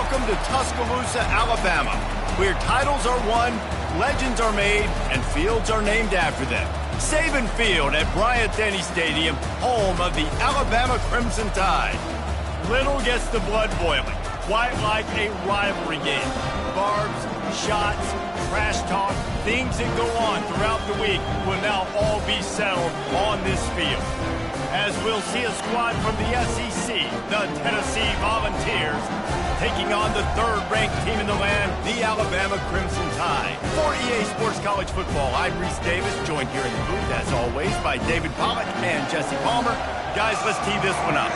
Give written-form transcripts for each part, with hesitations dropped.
Welcome to Tuscaloosa, Alabama, where titles are won, legends are made, and fields are named after them. Saban Field at Bryant-Denny Stadium, home of the Alabama Crimson Tide. Little gets the blood boiling, quite like a rivalry game. Barbs, shots, trash talk, things that go on throughout the week will now all be settled on this field. As we'll see a squad from the SEC, the Tennessee Volunteers, taking on the third-ranked team in the land, the Alabama Crimson Tide. For EA Sports College Football, I'm Reese Davis, joined here in the booth, as always, by David Pollock and Jesse Palmer. Guys, let's tee this one up.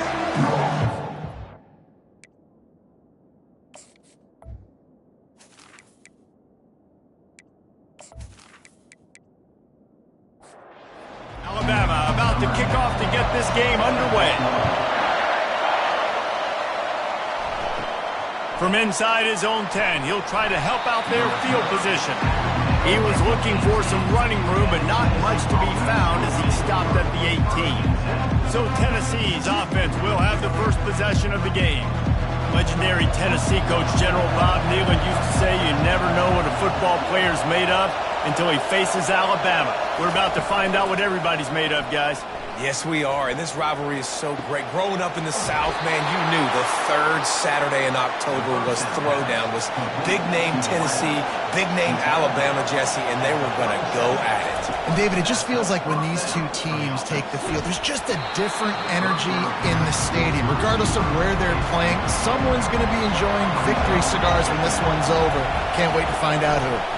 Alabama about to kick off to get this game underway. From inside his own 10, he'll try to help out their field position. He was looking for some running room, but not much to be found as he stopped at the 18. So Tennessee's offense will have the first possession of the game. Legendary Tennessee coach General Bob Neyland used to say you never know what a football player's made of until he faces Alabama. We're about to find out what everybody's made of, guys. Yes, we are, and this rivalry is so great. Growing up in the South, man, you knew the third Saturday in October was throwdown, was big-name Tennessee, big-name Alabama, Jesse, and they were going to go at it. And, David, it just feels like when these two teams take the field, there's just a different energy in the stadium. Regardless of where they're playing, someone's going to be enjoying victory cigars when this one's over. Can't wait to find out who.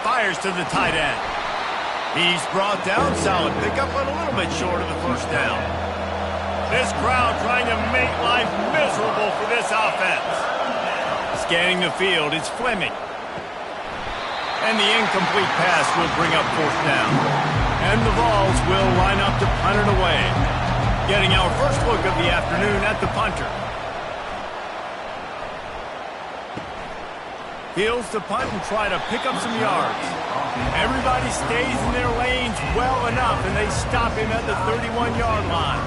Fires to the tight end. He's brought down, solid pickup, but a little bit short of the first down. This crowd trying to make life miserable for this offense. Scanning the field, it's Fleming. And the incomplete pass will bring up fourth down. And the Vols will line up to punt it away. Getting our first look of the afternoon at the punter. Fields to punt and try to pick up some yards. Everybody stays in their lanes well enough, and they stop him at the 31-yard line.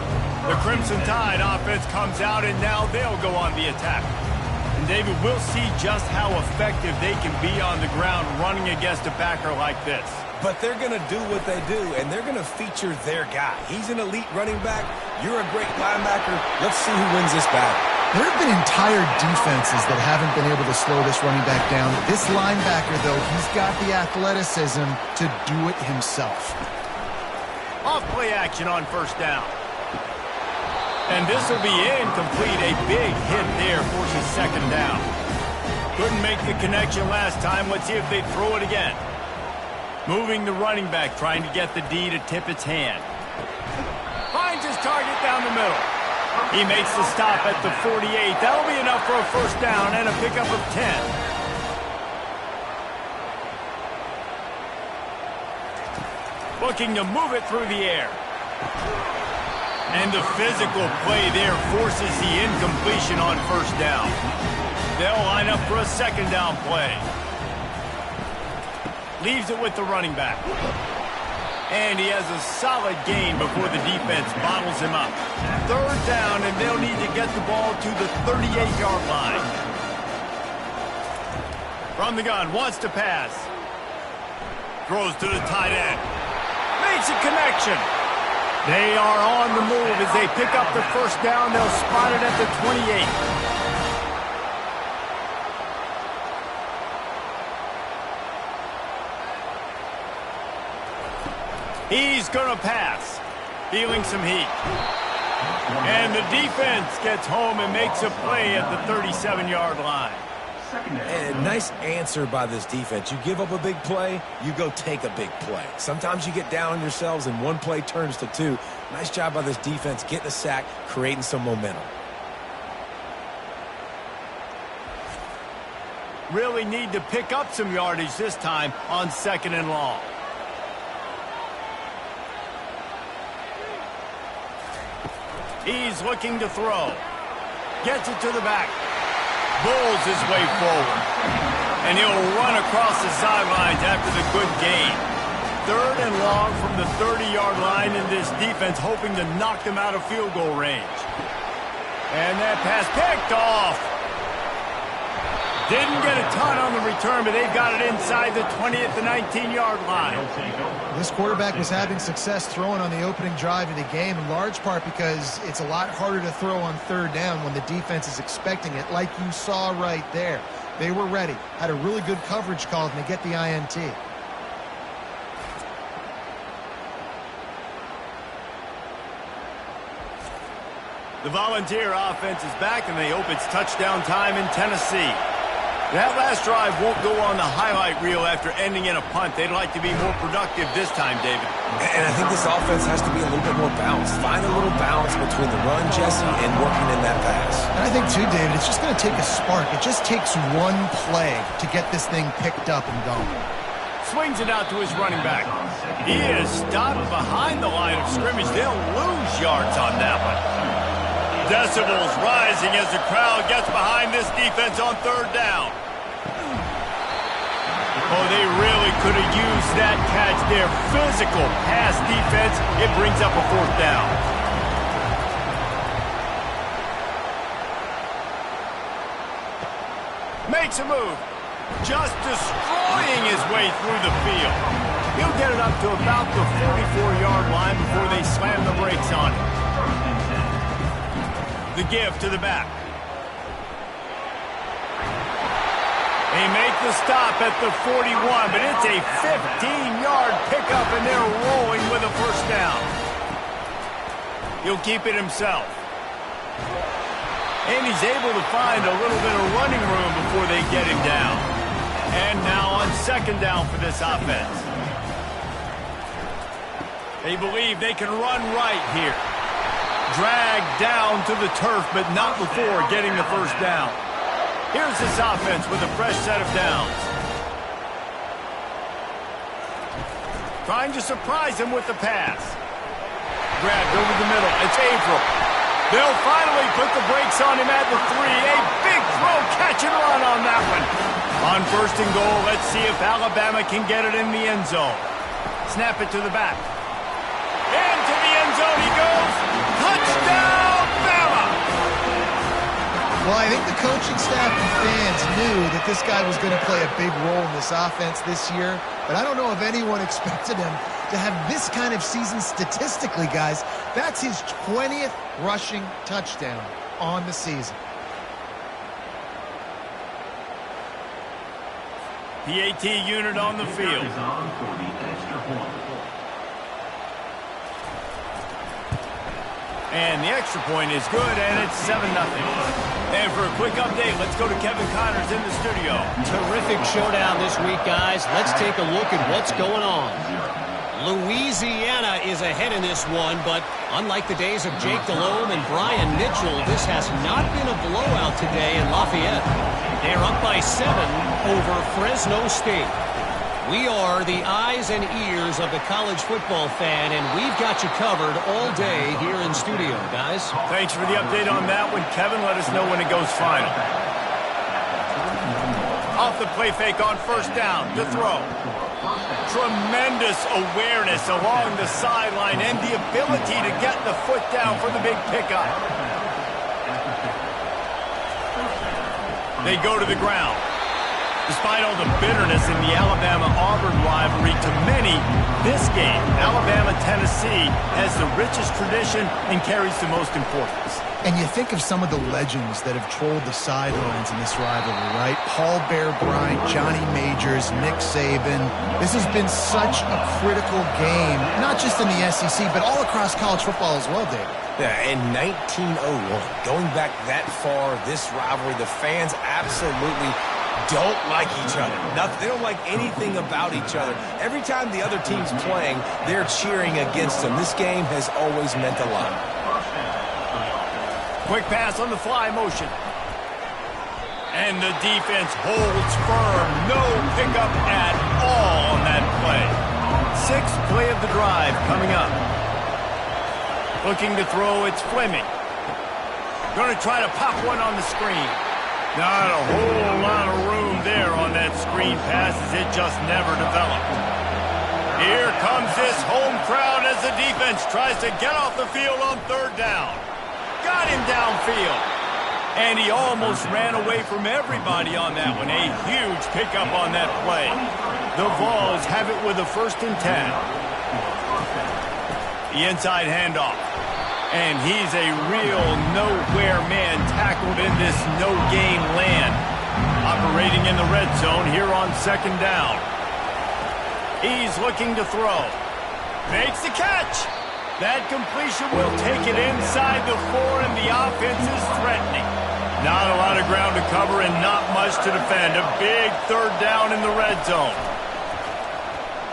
The Crimson Tide offense comes out, and now they'll go on the attack. And, David, we'll see just how effective they can be on the ground running against a backer like this. But they're going to do what they do, and they're going to feature their guy. He's an elite running back. You're a great linebacker. Let's see who wins this battle. There have been entire defenses that haven't been able to slow this running back down. This linebacker, though, he's got the athleticism to do it himself. Off play action on first down. And this will be incomplete. A big hit there forces second down. Couldn't make the connection last time. Let's see if they throw it again. Moving the running back, trying to get the D to tip its hand. Finds his target down the middle. He makes the stop at the 48. That'll be enough for a first down and a pickup of 10. Looking to move it through the air. And the physical play there forces the incompletion on first down. They'll line up for a second down play. Leaves it with the running back. And he has a solid gain before the defense bottles him up. Third down, and they'll need to get the ball to the 38-yard line. From the gun, wants to pass. Throws to the tight end. Makes a connection. They are on the move as they pick up the first down. They'll spot it at the 28. He's going to pass. Feeling some heat. And the defense gets home and makes a play at the 37-yard line. And nice answer by this defense. You give up a big play, you go take a big play. Sometimes you get down on yourselves and one play turns to two. Nice job by this defense getting a sack, creating some momentum. Really need to pick up some yardage this time on second and long. He's looking to throw. Gets it to the back. Bulls his way forward. And he'll run across the sidelines after the good gain. 3rd and long from the 30-yard line, in this defense hoping to knock them out of field goal range. And that pass picked off. Didn't get a ton on the return, but they've got it inside the 20 at the 19-yard line. This quarterback was having success throwing on the opening drive of the game, in large part because it's a lot harder to throw on 3rd down when the defense is expecting it, like you saw right there. They were ready, had a really good coverage call, and they get the INT. The Volunteer offense is back, and they hope it's touchdown time in Tennessee. That last drive won't go on the highlight reel after ending in a punt. They'd like to be more productive this time, David. And I think this offense has to be a little bit more balanced. Find a little balance between the run, Jesse, and working in that pass. And I think, too, David, it's just going to take a spark. It just takes one play to get this thing picked up and going. Swings it out to his running back. He is stopped behind the line of scrimmage. They'll lose yards on that one. Decibels rising as the crowd gets behind this defense on 3rd down. Oh, they really could have used that catch there. Physical pass defense. It brings up a 4th down. Makes a move. Just destroying his way through the field. He'll get it up to about the 44-yard line before they slam the brakes on it. The give to the back. They make the stop at the 41, but it's a 15-yard pickup, and they're rolling with a 1st down. He'll keep it himself. And he's able to find a little bit of running room before they get him down. And now on 2nd down for this offense. They believe they can run right here. Dragged down to the turf, but not before getting the 1st down. Here's this offense with a fresh set of downs. Trying to surprise him with the pass. Grabbed over the middle. It's Averill. They'll finally put the brakes on him at the 3. A big throw, catch and run on that one. On 1st and goal, let's see if Alabama can get it in the end zone. Snap it to the back. Into the end zone he goes. Touchdown, Bama! Well, I think the coaching staff and fans knew that this guy was going to play a big role in this offense this year, but I don't know if anyone expected him to have this kind of season statistically, guys. That's his 20th rushing touchdown on the season. PAT unit on the field. And the extra point is good, and it's 7-0. And for a quick update, let's go to Kevin Connors in the studio. Terrific showdown this week, guys. Let's take a look at what's going on. Louisiana is ahead in this one, but unlike the days of Jake Delhomme and Brian Mitchell, this has not been a blowout today in Lafayette. They're up by 7 over Fresno State. We are the eyes and ears of the college football fan, and we've got you covered all day here in studio, guys. Thanks for the update on that one, Kevin. Let us know when it goes final. Off the play fake on 1st down to throw. Tremendous awareness along the sideline and the ability to get the foot down for the big pickup. They go to the ground. Despite all the bitterness in the Alabama-Auburn rivalry, to many, this game, Alabama-Tennessee, has the richest tradition and carries the most importance. And you think of some of the legends that have trolled the sidelines in this rivalry, right? Paul Bear Bryant, Johnny Majors, Nick Saban. This has been such a critical game, not just in the SEC, but all across college football as well, David. Yeah, in 1901, going back that far, this rivalry, the fans absolutely don't like each other. They don't like anything about each other. Every time the other team's playing, they're cheering against them. This game has always meant a lot. Quick pass on the fly motion. And the defense holds firm. No pickup at all on that play. 6th play of the drive coming up. Looking to throw, it's Fleming. Going to try to pop one on the screen. Not a whole lot of room there on that screen pass as it just never developed. Here comes this home crowd as the defense tries to get off the field on third down. Got him downfield. And he almost ran away from everybody on that one. A huge pickup on that play. The Vols have it with a 1st and 10. The inside handoff. And he's a real nowhere man tackled in this no-gain land. Operating in the red zone here on 2nd down. He's looking to throw. Makes the catch. That completion will take it inside the 4, and the offense is threatening. Not a lot of ground to cover and not much to defend. A big 3rd down in the red zone.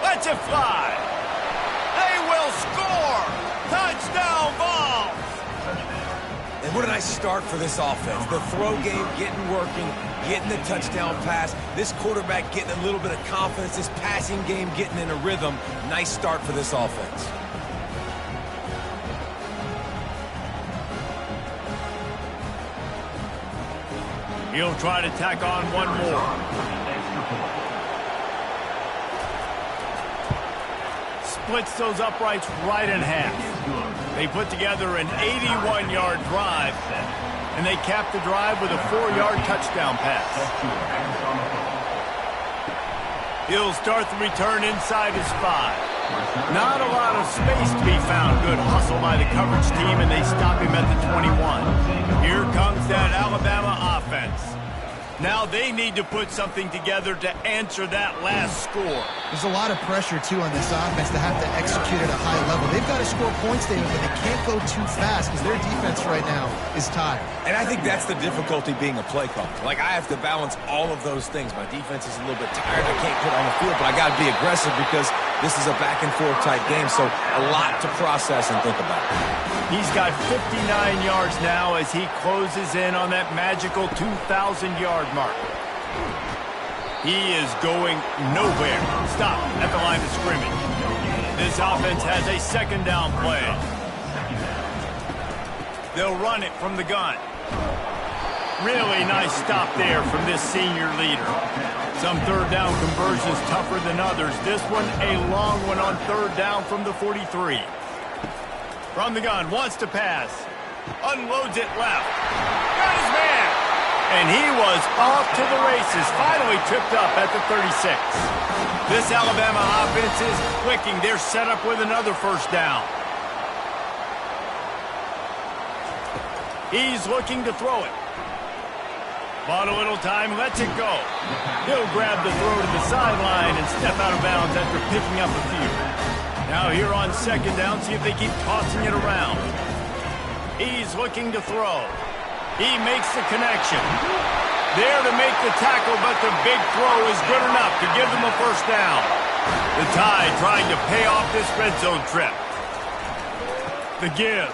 Let's it fly. They will score. Touchdown, Vols. And what a nice start for this offense. The throw game getting working, getting the touchdown pass. This quarterback getting a little bit of confidence. This passing game getting in a rhythm. Nice start for this offense. He'll try to tack on one more. Splits those uprights right in half. They put together an 81-yard drive, and they cap the drive with a 4-yard touchdown pass. He'll start the return inside his 5. Not a lot of space to be found. Good hustle by the coverage team, and they stop him at the 21. Here comes that Alabama offense. Now they need to put something together to answer that last score. There's a lot of pressure, too, on this offense to have to execute at a high level. They've got to score points, David, but they can't go too fast because their defense right now is tired. And I think that's the difficulty being a play caller. Like, I have to balance all of those things. My defense is a little bit tired. I can't put on the field, but I got to be aggressive because this is a back-and-forth type game, so a lot to process and think about. He's got 59 yards now as he closes in on that magical 2,000-yard mark. He is going nowhere. Stop at the line of scrimmage. This offense has a 2nd down play. They'll run it from the gun. Really nice stop there from this senior leader. Some 3rd down conversions tougher than others. This one a long one on 3rd down from the 43. From the gun, wants to pass. Unloads it left. Got his man. And he was off to the races. Finally tripped up at the 36. This Alabama offense is clicking. They're set up with another 1st down. He's looking to throw it. Bought a little time, lets it go. He'll grab the throw to the sideline and step out of bounds after picking up a few. Now here on 2nd down, see if they keep tossing it around. He's looking to throw. He makes the connection. There to make the tackle, but the big throw is good enough to give them a 1st down. The Tide trying to pay off this red zone trip. The give.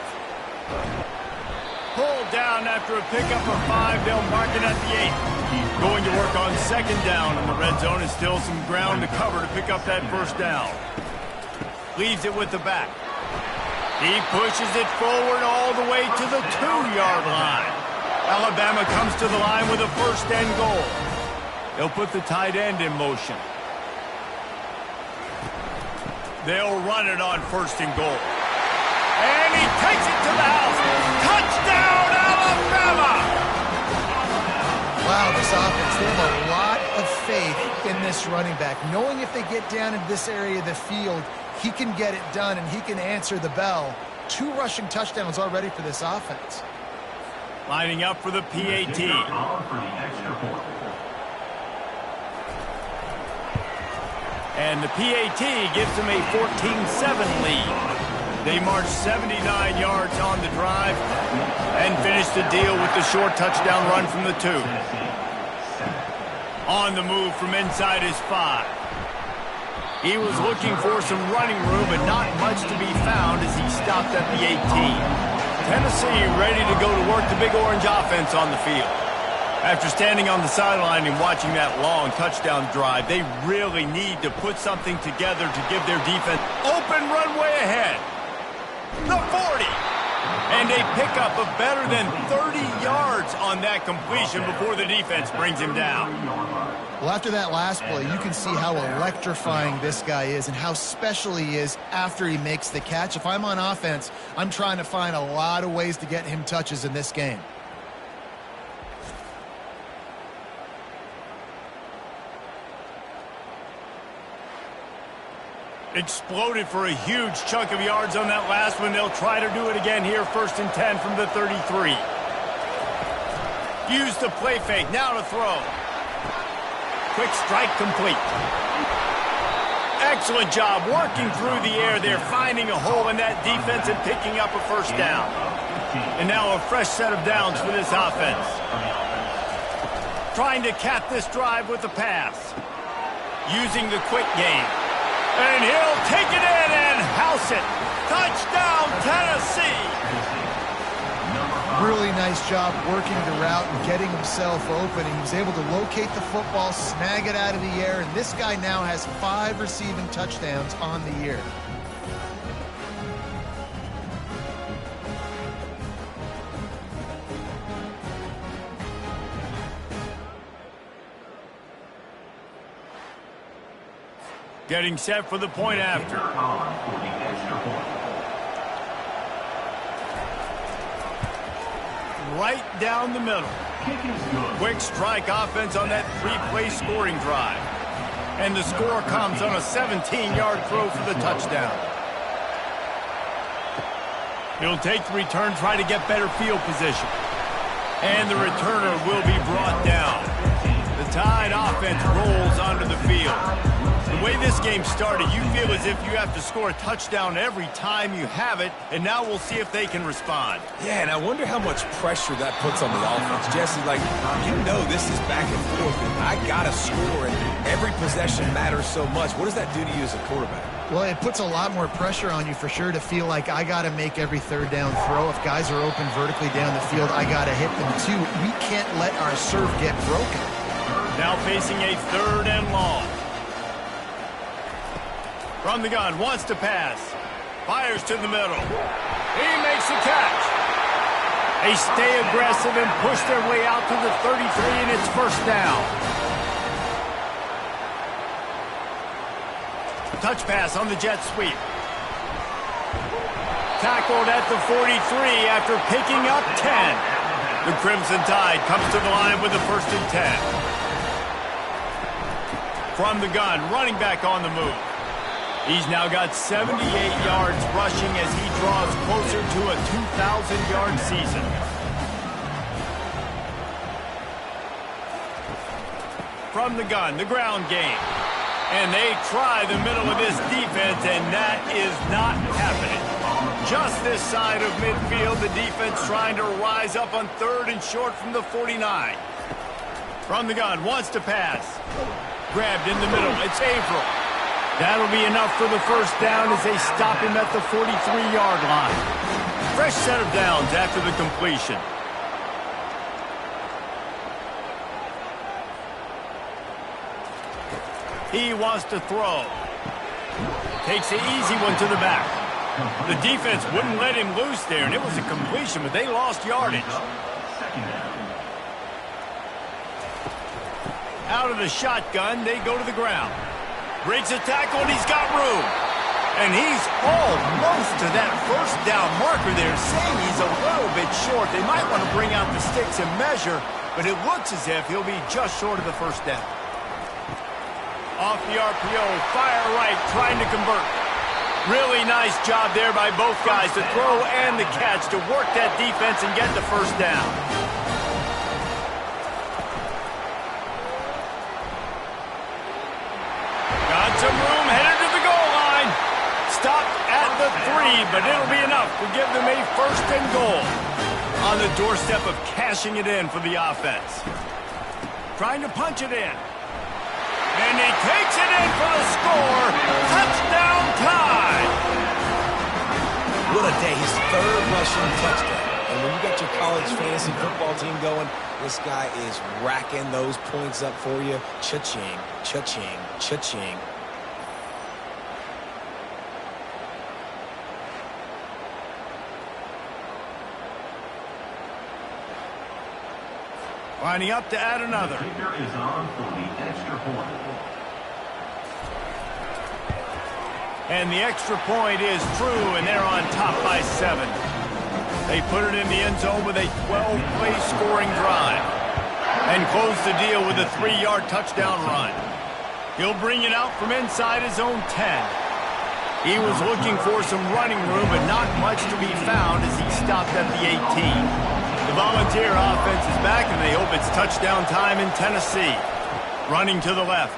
Pulled down after a pickup of 5. They'll mark it at the 8. Going to work on 2nd down in the red zone is still some ground to cover to pick up that 1st down. Leaves it with the back. He pushes it forward all the way to the 2-yard line. Alabama comes to the line with a 1st and goal. They'll put the tight end in motion. They'll run it on 1st and goal. And he takes it to the house. Touchdown, Alabama! Wow, this offense, they have a lot of faith in this running back. Knowing if they get down into this area of the field, he can get it done and he can answer the bell. 2 rushing touchdowns already for this offense. Lining up for the PAT. And the PAT gives them a 14-7 lead. They march 79 yards on the drive and finish the deal with the short touchdown run from the 2. On the move from inside his 5. He was looking for some running room, but not much to be found as he stopped at the 18. Tennessee ready to go to work the Big Orange offense on the field. After standing on the sideline and watching that long touchdown drive, they really need to put something together to give their defense open runway ahead. The 40. And a pickup of better than 30 yards on that completion before the defense brings him down. Well, after that last play, you can see how electrifying this guy is and how special he is after he makes the catch. If I'm on offense, I'm trying to find a lot of ways to get him touches in this game. Exploded for a huge chunk of yards on that last one. They'll try to do it again here, 1st and 10 from the 33. Use the play fake, now to throw. Quick strike complete. Excellent job working through the air there, finding a hole in that defense and picking up a 1st down. And now a fresh set of downs for this offense. Trying to cap this drive with a pass. Using the quick game. And he'll take it in and house it. Touchdown, Tennessee! Really nice job working the route and getting himself open. He was able to locate the football, snag it out of the air, and this guy now has 5 receiving touchdowns on the year. Getting set for the point after. Right down the middle. Quick strike offense on that 3-play scoring drive. And the score comes on a 17-yard throw for the touchdown. He'll take the return, try to get better field position. And the returner will be brought down. The Tide offense rolls onto the field. The way this game started, you feel as if you have to score a touchdown every time you have it, and now we'll see if they can respond. Yeah, and I wonder how much pressure that puts on the offense. Jesse, like, you know this is back and forth, and I got to score, and every possession matters so much. What does that do to you as a quarterback? Well, it puts a lot more pressure on you for sure to feel like I got to make every 3rd down throw. If guys are open vertically down the field, I got to hit them too. We can't let our serve get broken. Now facing a 3rd and long. From the gun, wants to pass. Fires to the middle. He makes the catch. They stay aggressive and push their way out to the 33, and it's 1st down. Touch pass on the jet sweep. Tackled at the 43 after picking up 10. The Crimson Tide comes to the line with the 1st and 10. From the gun, running back on the move. He's now got 78 yards rushing as he draws closer to a 2,000-yard season. From the gun, the ground game. And they try the middle of this defense, and that is not happening. Just this side of midfield, the defense trying to rise up on 3rd and short from the 49. From the gun, wants to pass. Grabbed in the middle, it's Averill. That'll be enough for the 1st down as they stop him at the 43-yard line. Fresh set of downs after the completion. He wants to throw. Takes the easy one to the back. The defense wouldn't let him loose there, and it was a completion, but they lost yardage. Out of the shotgun, they go to the ground. Breaks a tackle, and he's got room. And he's almost to that 1st down marker there, saying he's a little bit short. They might want to bring out the sticks and measure, but it looks as if he'll be just short of the 1st down. Off the RPO, fire right, trying to convert. Really nice job there by both guys to throw and the catch to work that defense and get the 1st down. Got some room, headed to the goal line. Stopped at the 3, but it'll be enough to give them a 1st and goal. On the doorstep of cashing it in for the offense. Trying to punch it in. And he takes it in for the score. Touchdown Tide! What a day. His 3rd rushing touchdown. And when you got your college fantasy football team going, this guy is racking those points up for you. Cha-ching, cha-ching, cha-ching. Lining up to add another. And the extra point is true, and they're on top by 7. They put it in the end zone with a 12-play scoring drive and close the deal with a 3-yard touchdown run. He'll bring it out from inside his own 10. He was looking for some running room, but not much to be found as he stopped at the 18. The Volunteer offense is back, and they hope it's touchdown time in Tennessee. Running to the left.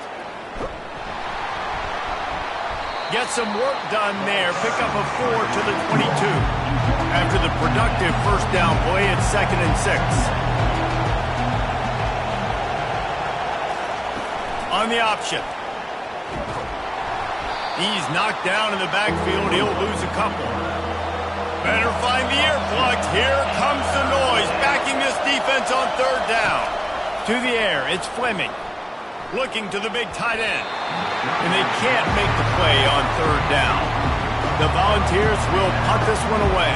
Get some work done there. Pick up a 4 to the 22. After the productive first down play, it's 2nd and 6. On the option. He's knocked down in the backfield. He'll lose a couple. Better find the earplugs. Here comes the noise, backing this defense on 3rd down. To the air, it's Fleming. Looking to the big tight end. And they can't make the play on 3rd down. The Volunteers will punt this one away.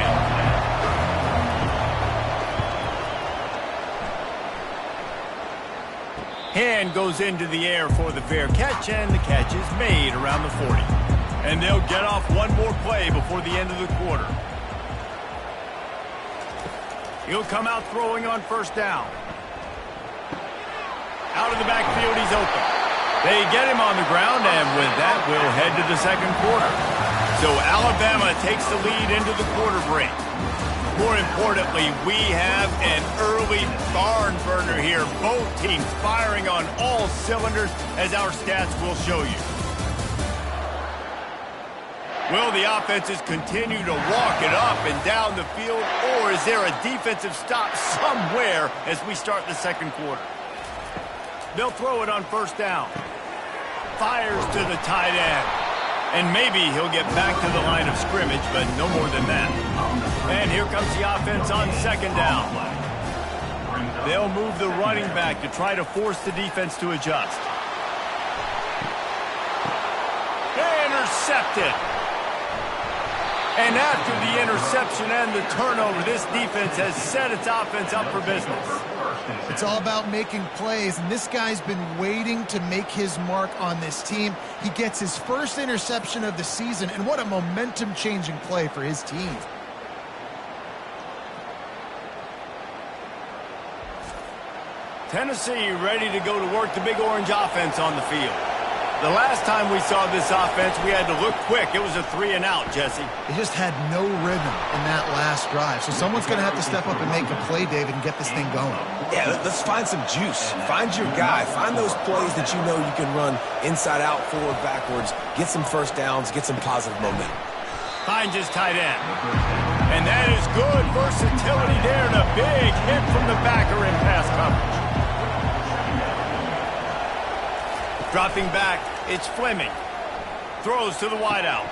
Hand goes into the air for the fair catch, and the catch is made around the 40. And they'll get off one more play before the end of the quarter. He'll come out throwing on 1st down. Out of the backfield, he's open. They get him on the ground, and with that, we'll head to the 2nd quarter. So Alabama takes the lead into the quarter break. More importantly, we have an early barn burner here. Both teams firing on all cylinders, as our stats will show you. Will the offenses continue to walk it up and down the field, or is there a defensive stop somewhere as we start the 2nd quarter? They'll throw it on 1st down. Fires to the tight end. And maybe he'll get back to the line of scrimmage, but no more than that. And here comes the offense on 2nd down. They'll move the running back to try to force the defense to adjust. Intercepted. And after the interception and the turnover, this defense has set its offense up for business. It's all about making plays, and this guy's been waiting to make his mark on this team. He gets his first interception of the season, and what a momentum-changing play for his team. Tennessee ready to go to work the Big Orange offense on the field. The last time we saw this offense, we had to look quick. It was a 3-and-out, Jesse. They just had no rhythm in that last drive. So someone's going to have to step up and make a play, David, and get this thing going. Yeah, let's find some juice. Find your guy. Find those plays that you know you can run inside out, forward, backwards. Get some first downs. Get some positive momentum. Finds his tight end. And that is good versatility there, and a big hit from the backer in pass coverage. Dropping back, it's Fleming. Throws to the wideout.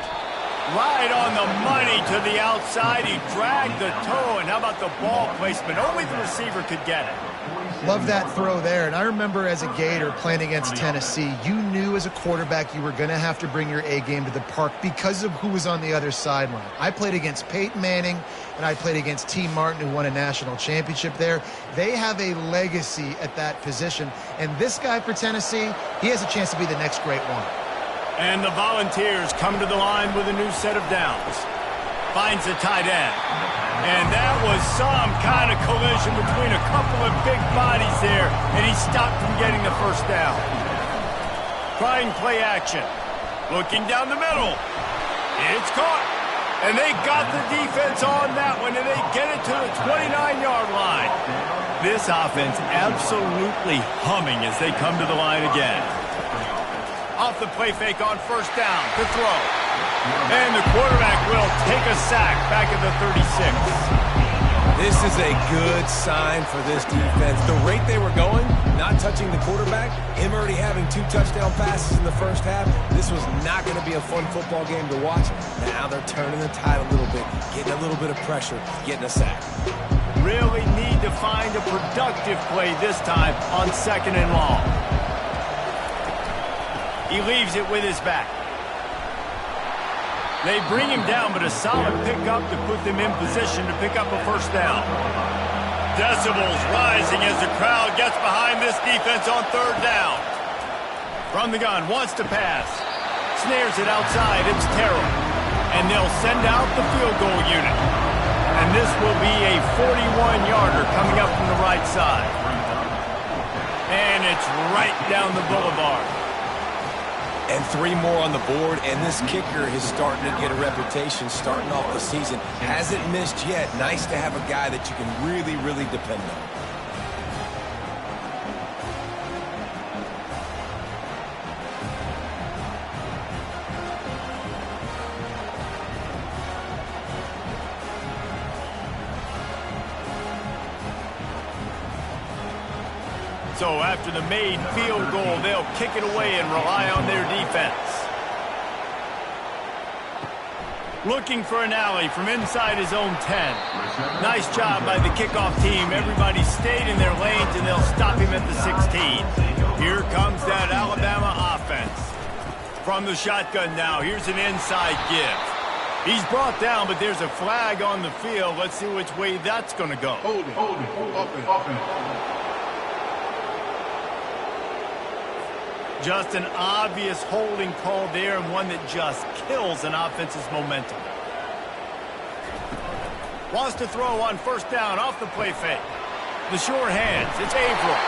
Right on the money to the outside. He dragged the toe, and how about the ball placement? Only the receiver could get it. Love that throw there. And I remember as a Gator playing against Tennessee, you knew as a quarterback you were going to have to bring your A game to the park because of who was on the other sideline. I played against Peyton Manning, and I played against T. Martin, who won a national championship there. They have a legacy at that position. And this guy for Tennessee, he has a chance to be the next great one. And the Volunteers come to the line with a new set of downs. Finds the tight end. And that was some kind of collision between a couple of big bodies there, and he stopped from getting the first down. Trying play action. Looking down the middle. It's caught. And they got the defense on that one, and they get it to the 29-yard line. This offense absolutely humming as they come to the line again. Off the play fake on first down to throw. And the quarterback will take a sack back at the 36. This is a good sign for this defense. The rate they were going, not touching the quarterback, him already having 2 touchdown passes in the first half, this was not going to be a fun football game to watch. Now they're turning the tide a little bit, getting a little bit of pressure, getting a sack. Really need to find a productive play this time on 2nd and long. He leaves it with his back. They bring him down, but a solid pickup to put them in position to pick up a first down. Decibels rising as the crowd gets behind this defense on third down. From the gun, wants to pass. Snares it outside, it's Terrell. And they'll send out the field goal unit. And this will be a 41-yarder coming up from the right side. And it's right down the boulevard. And 3 more on the board, and this kicker is starting to get a reputation starting off the season. Hasn't missed yet. Nice to have a guy that you can really, really depend on. So after the made field goal, they'll kick it away and rely on their defense. Looking for an alley from inside his own 10. Nice job by the kickoff team. Everybody stayed in their lanes, and they'll stop him at the 16. Here comes that Alabama offense. From the shotgun now, here's an inside give. He's brought down, but there's a flag on the field. Let's see which way that's going to go. Hold it. Just an obvious holding call there, and one that just kills an offense's momentum. Wants to throw on first down off the play fake. The sure hands, it's Averill.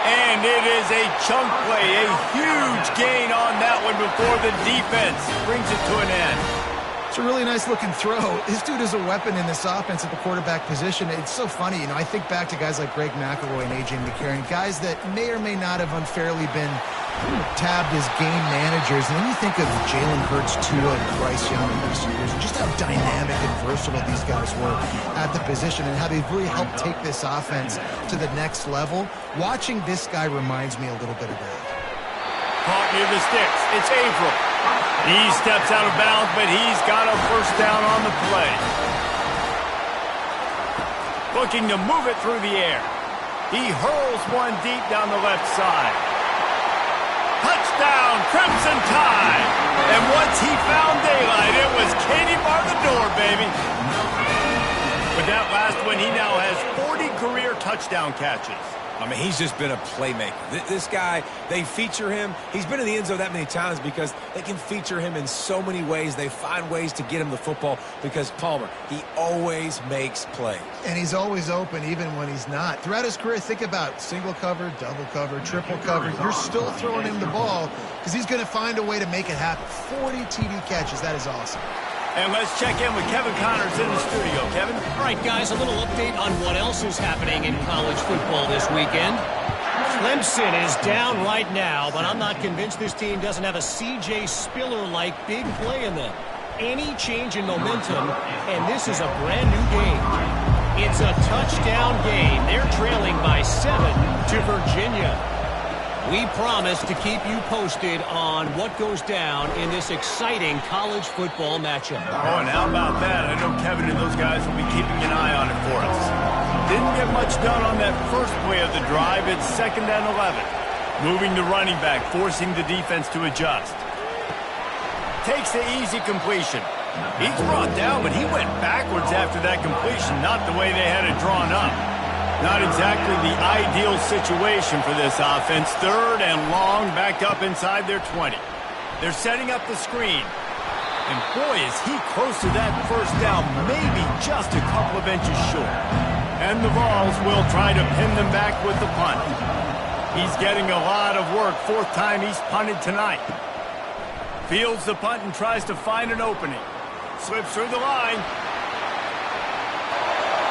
And it is a chunk play, a huge gain on that one before the defense brings it to an end. It's a really nice-looking throw. This dude is a weapon in this offense at the quarterback position. It's so funny. You know, I think back to guys like Greg McElroy and A.J. McCarron, guys that may or may not have unfairly been tabbed as game managers. And then you think of Jalen Hurts, Tua, and Bryce Young in recent years, and just how dynamic and versatile these guys were at the position and how they've really helped take this offense to the next level. Watching this guy reminds me a little bit of that. Caught near the sticks. It's Averill. He steps out of bounds, but he's got a first down on the play. Looking to move it through the air. He hurls one deep down the left side. Touchdown, Crimson Tide. And once he found daylight, it was Katie bar the door, baby. With that last one, he now has 40 career touchdown catches. I mean, he's just been a playmaker. This guy, they feature him. He's been in the end zone that many times because they can feature him in so many ways. They find ways to get him the football because, Palmer, he always makes plays. And he's always open even when he's not. Throughout his career, think about single cover, double cover, triple cover. You're still throwing him the ball because he's going to find a way to make it happen. 40 TD catches. That is awesome. And let's check in with Kevin Connors in the studio. Kevin? All right, guys, a little update on what else is happening in college football this weekend. Clemson is down right now, but I'm not convinced this team doesn't have a C.J. Spiller-like big play in them. Any change in momentum, and this is a brand-new game. It's a touchdown game. They're trailing by 7 to Virginia. We promise to keep you posted on what goes down in this exciting college football matchup. Oh, and how about that? I know Kevin and those guys will be keeping an eye on it for us. Didn't get much done on that first play of the drive. It's 2nd and 11. Moving the running back, forcing the defense to adjust. Takes the easy completion. He's brought down, but he went backwards after that completion, not the way they had it drawn up. Not exactly the ideal situation for this offense. 3rd and long, backed up inside their 20. They're setting up the screen. And boy, is he close to that first down, maybe just a couple of inches short. And the Vols will try to pin them back with the punt. He's getting a lot of work. 4th time he's punted tonight. Fields the punt and tries to find an opening. Slips through the line.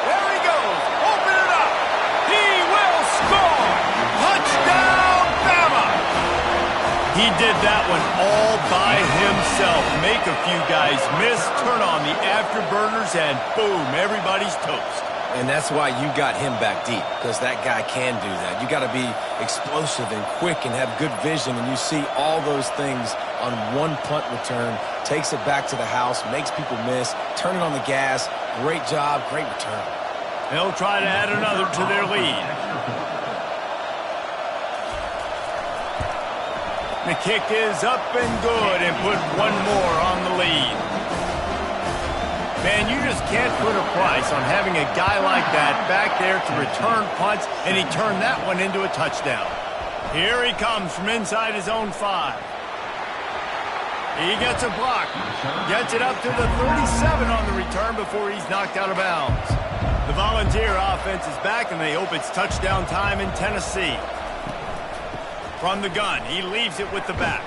There he goes. Open it up. He will score. Touchdown, Bama. He did that one all by himself. Make a few guys miss, turn on the afterburners, and boom, everybody's toast. And that's why you got him back deep, because that guy can do that. You got to be explosive and quick and have good vision, and you see all those things on one punt return. Takes it back to the house, makes people miss, turning on the gas. Great job, great return. They'll try to add another to their lead. The kick is up and good, and put one more on the lead. Man, you just can't put a price on having a guy like that back there to return punts, and he turned that one into a touchdown. Here he comes from inside his own 5. He gets a block, gets it up to the 37 on the return before he's knocked out of bounds. The Volunteer offense is back, and they hope it's touchdown time in Tennessee. From the gun, he leaves it with the back.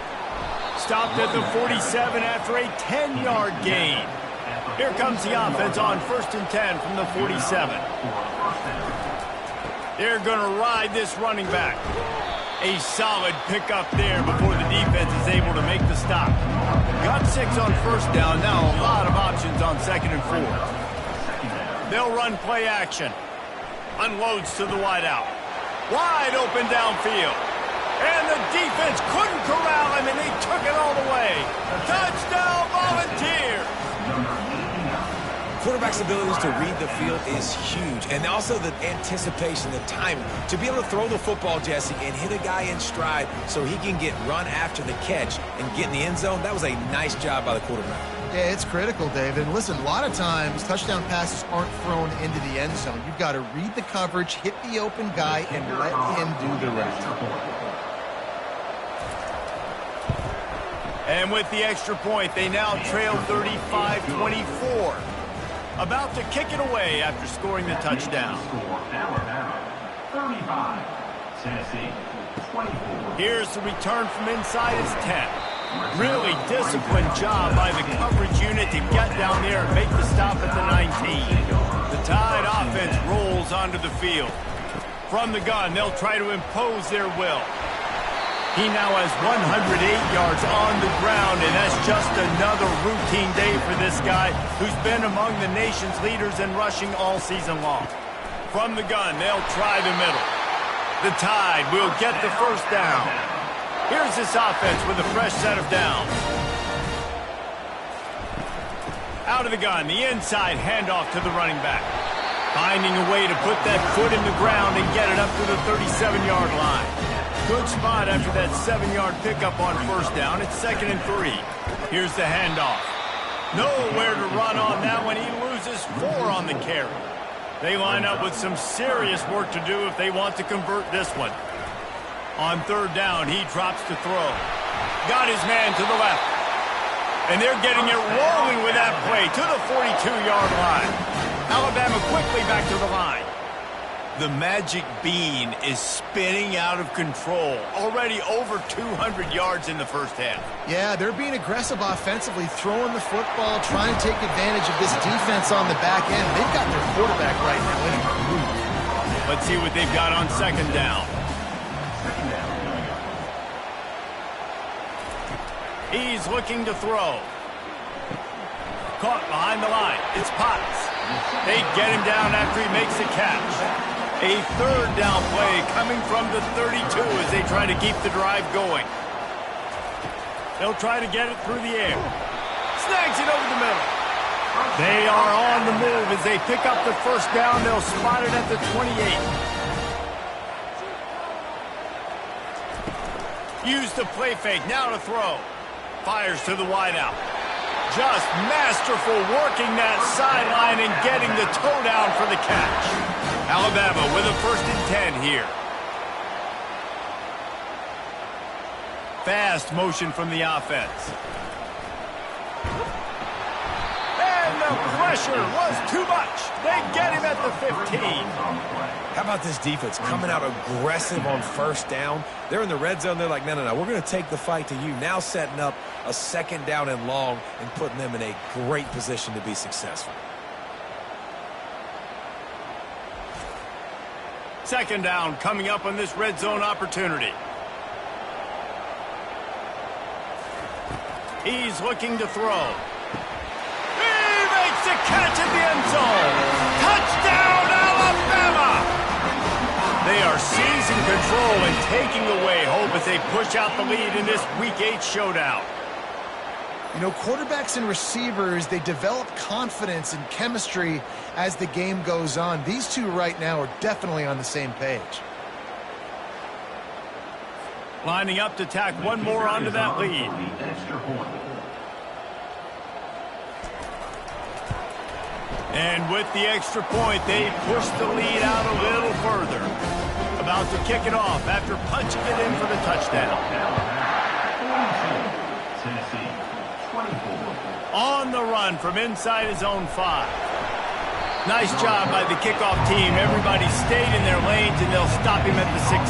Stopped at the 47 after a 10-yard gain. Here comes the offense on 1st and 10 from the 47. They're going to ride this running back. A solid pickup there before the defense is able to make the stop. Got 6 on 1st down. Now a lot of options on 2nd and 4. They'll run play action. Unloads to the wideout. Wide open downfield. And the defense couldn't corral him, and they took it all the way. Touchdown, Volunteers! Quarterback's abilities to read the field is huge, and also the anticipation, the timing. To be able to throw the football, Jesse, and hit a guy in stride so he can get run after the catch and get in the end zone, that was a nice job by the quarterback. Yeah, it's critical, David. And listen, a lot of times touchdown passes aren't thrown into the end zone. You've got to read the coverage, hit the open guy, and let him do the rest. And with the extra point, they now trail 35-24. About to kick it away after scoring the touchdown. 35, Tennessee, 24. Here's the return from inside his 10. Really disciplined job by the coverage unit to get down there and make the stop at the 19. The Tide offense rolls onto the field. From the gun, they'll try to impose their will. He now has 108 yards on the ground, and that's just another routine day for this guy who's been among the nation's leaders in rushing all season long. From the gun, they'll try the middle. The Tide will get the 1st down. Here's this offense with a fresh set of downs. Out of the gun, the inside handoff to the running back. Finding a way to put that foot in the ground and get it up to the 37-yard line. Good spot after that 7-yard pickup on 1st down. It's 2nd and 3. Here's the handoff. Nowhere to run on that one. He loses 4 on the carry. They line up with some serious work to do if they want to convert this one. On 3rd down, he drops to throw. Got his man to the left. And they're getting it rolling with that play to the 42-yard line. Alabama quickly back to the line. The magic bean is spinning out of control. Already over 200 yards in the 1st half. Yeah, they're being aggressive offensively, throwing the football, trying to take advantage of this defense on the back end. They've got their quarterback right now in a groove. Let's see what they've got on 2nd down. He's looking to throw. Caught behind the line. It's Potts. They get him down after he makes the catch. A 3rd down play coming from the 32 as they try to keep the drive going. They'll try to get it through the air. Snags it over the middle. They are on the move as they pick up the 1st down. They'll spot it at the 28. Use the play fake. Now to throw. Fires to the wideout. Just masterful working that sideline and getting the toe down for the catch. Alabama with a 1st and 10 here. Fast motion from the offense. And the pressure was too much. They get him at the 15. How about this defense coming out aggressive on 1st down? They're in the red zone. They're like, no, we're going to take the fight to you. Now setting up a 2nd down and long and putting them in a great position to be successful. 2nd down coming up on this red zone opportunity. He's looking to throw. He makes the catch at the end zone. Touchdown, Alabama! They are seizing control and taking away hope as they push out the lead in this Week 8 showdown. You know, quarterbacks and receivers, they develop confidence and chemistry as the game goes on. These two right now are definitely on the same page. Lining up to tack one more onto that lead. And with the extra point, they push the lead out a little further. About to kick it off after punching it in for the touchdown. Tennessee, 24. On the run from inside his own 5. Nice job by the kickoff team. Everybody stayed in their lanes, and they'll stop him at the 16.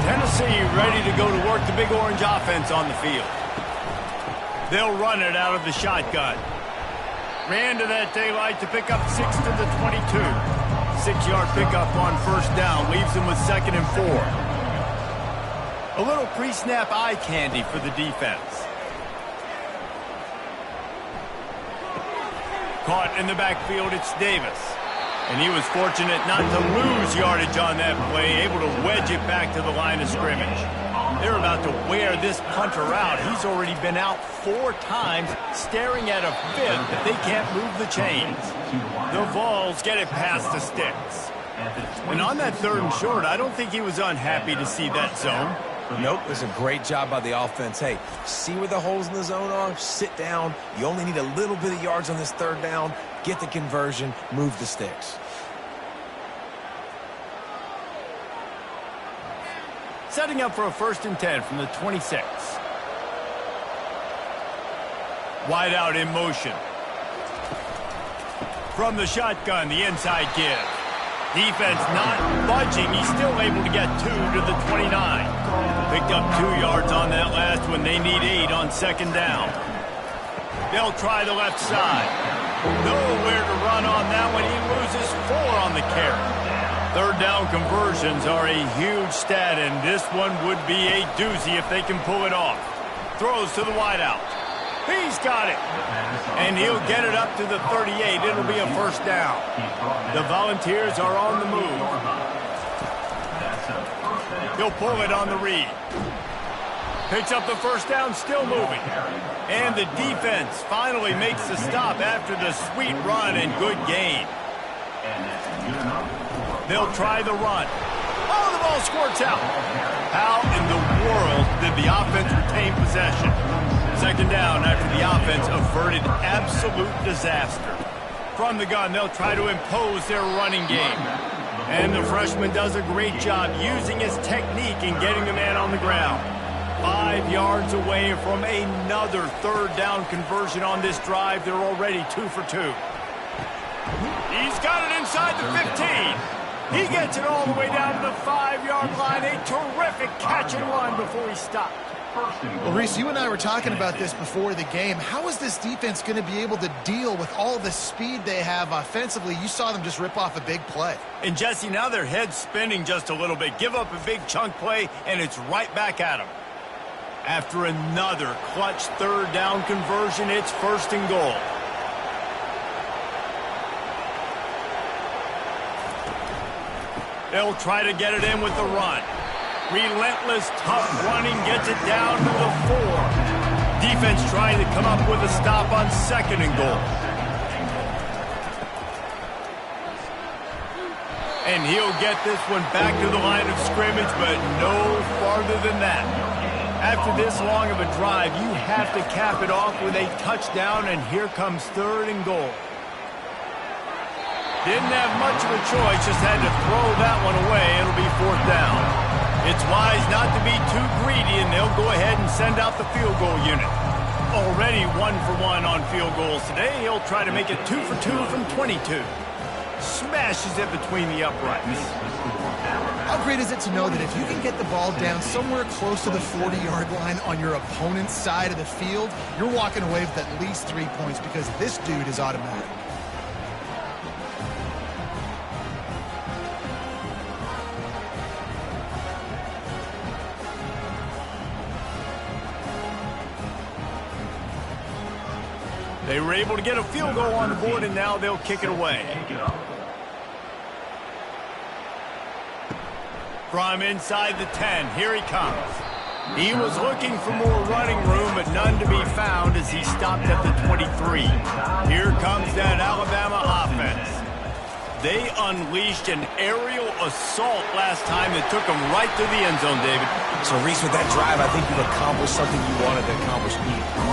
Tennessee ready to go to work the big orange offense on the field. They'll run it out of the shotgun. Ran to that daylight to pick up 6 to the 22. 6-yard pickup on first down leaves them with 2nd and 4. A little pre-snap eye candy for the defense. Caught in the backfield, it's Davis. And he was fortunate not to lose yardage on that play, able to wedge it back to the line of scrimmage. They're about to wear this punter out. He's already been out 4 times, staring at a 5th, but they can't move the chains. The Vols get it past the sticks. And on that 3rd and short, I don't think he was unhappy to see that zone. Nope, it's a great job by the offense. Hey, see where the holes in the zone are? Sit down. You only need a little bit of yards on this 3rd down. Get the conversion, move the sticks. Setting up for a 1st and 10 from the 26. Wide out in motion. From the shotgun, the inside give. Defense not budging. He's still able to get 2 to the 29. Picked up 2 yards on that last one. They need 8 on 2nd down. They'll try the left side. Nowhere to run on that one. He loses 4 on the carry. 3rd down conversions are a huge stat, and this one would be a doozy if they can pull it off. Throws to the wideout. He's got it. And he'll get it up to the 38. It'll be a 1st down. The Volunteers are on the move. He'll pull it on the read. Picks up the 1st down, still moving. And the defense finally makes the stop after the sweet run and good gain. They'll try the run. Oh, the ball squirts out. How in the world did the offense retain possession? 2nd down after the offense averted absolute disaster. From the gun, they'll try to impose their running game. And the freshman does a great job using his technique and getting the man on the ground. 5 yards away from another 3rd down conversion on this drive. They're already 2 for 2. He's got it inside the 15. He gets it all the way down to the 5-yard line. A terrific catch and run before he stopped. Well, Reese, you and I were talking about this before the game. How is this defense going to be able to deal with all the speed they have offensively? You saw them just rip off a big play. And, Jesse, now their head's spinning just a little bit. Give up a big chunk play, and it's right back at them. After another clutch 3rd down conversion, it's 1st and goal. They'll try to get it in with the run. Relentless, tough running gets it down to the 4. Defense trying to come up with a stop on 2nd and goal. And he'll get this one back to the line of scrimmage, but no farther than that. After this long of a drive, you have to cap it off with a touchdown, and here comes 3rd and goal. Didn't have much of a choice, just had to throw that one away. It'll be 4th down. It's wise not to be too greedy, and they'll go ahead and send out the field goal unit. Already 1 for 1 on field goals today. He'll try to make it 2 for 2 from 22. Smashes it between the uprights. How great is it to know that if you can get the ball down somewhere close to the 40-yard line on your opponent's side of the field, you're walking away with at least 3 points because this dude is automatic. They were able to get a field goal on the board, and now they'll kick it away. From inside the 10, here he comes. He was looking for more running room, but none to be found as he stopped at the 23. Here comes that Alabama offense. They unleashed an aerial assault last time that took them right to the end zone, David. So, Reese, with that drive, I think you've accomplished something you wanted to accomplish.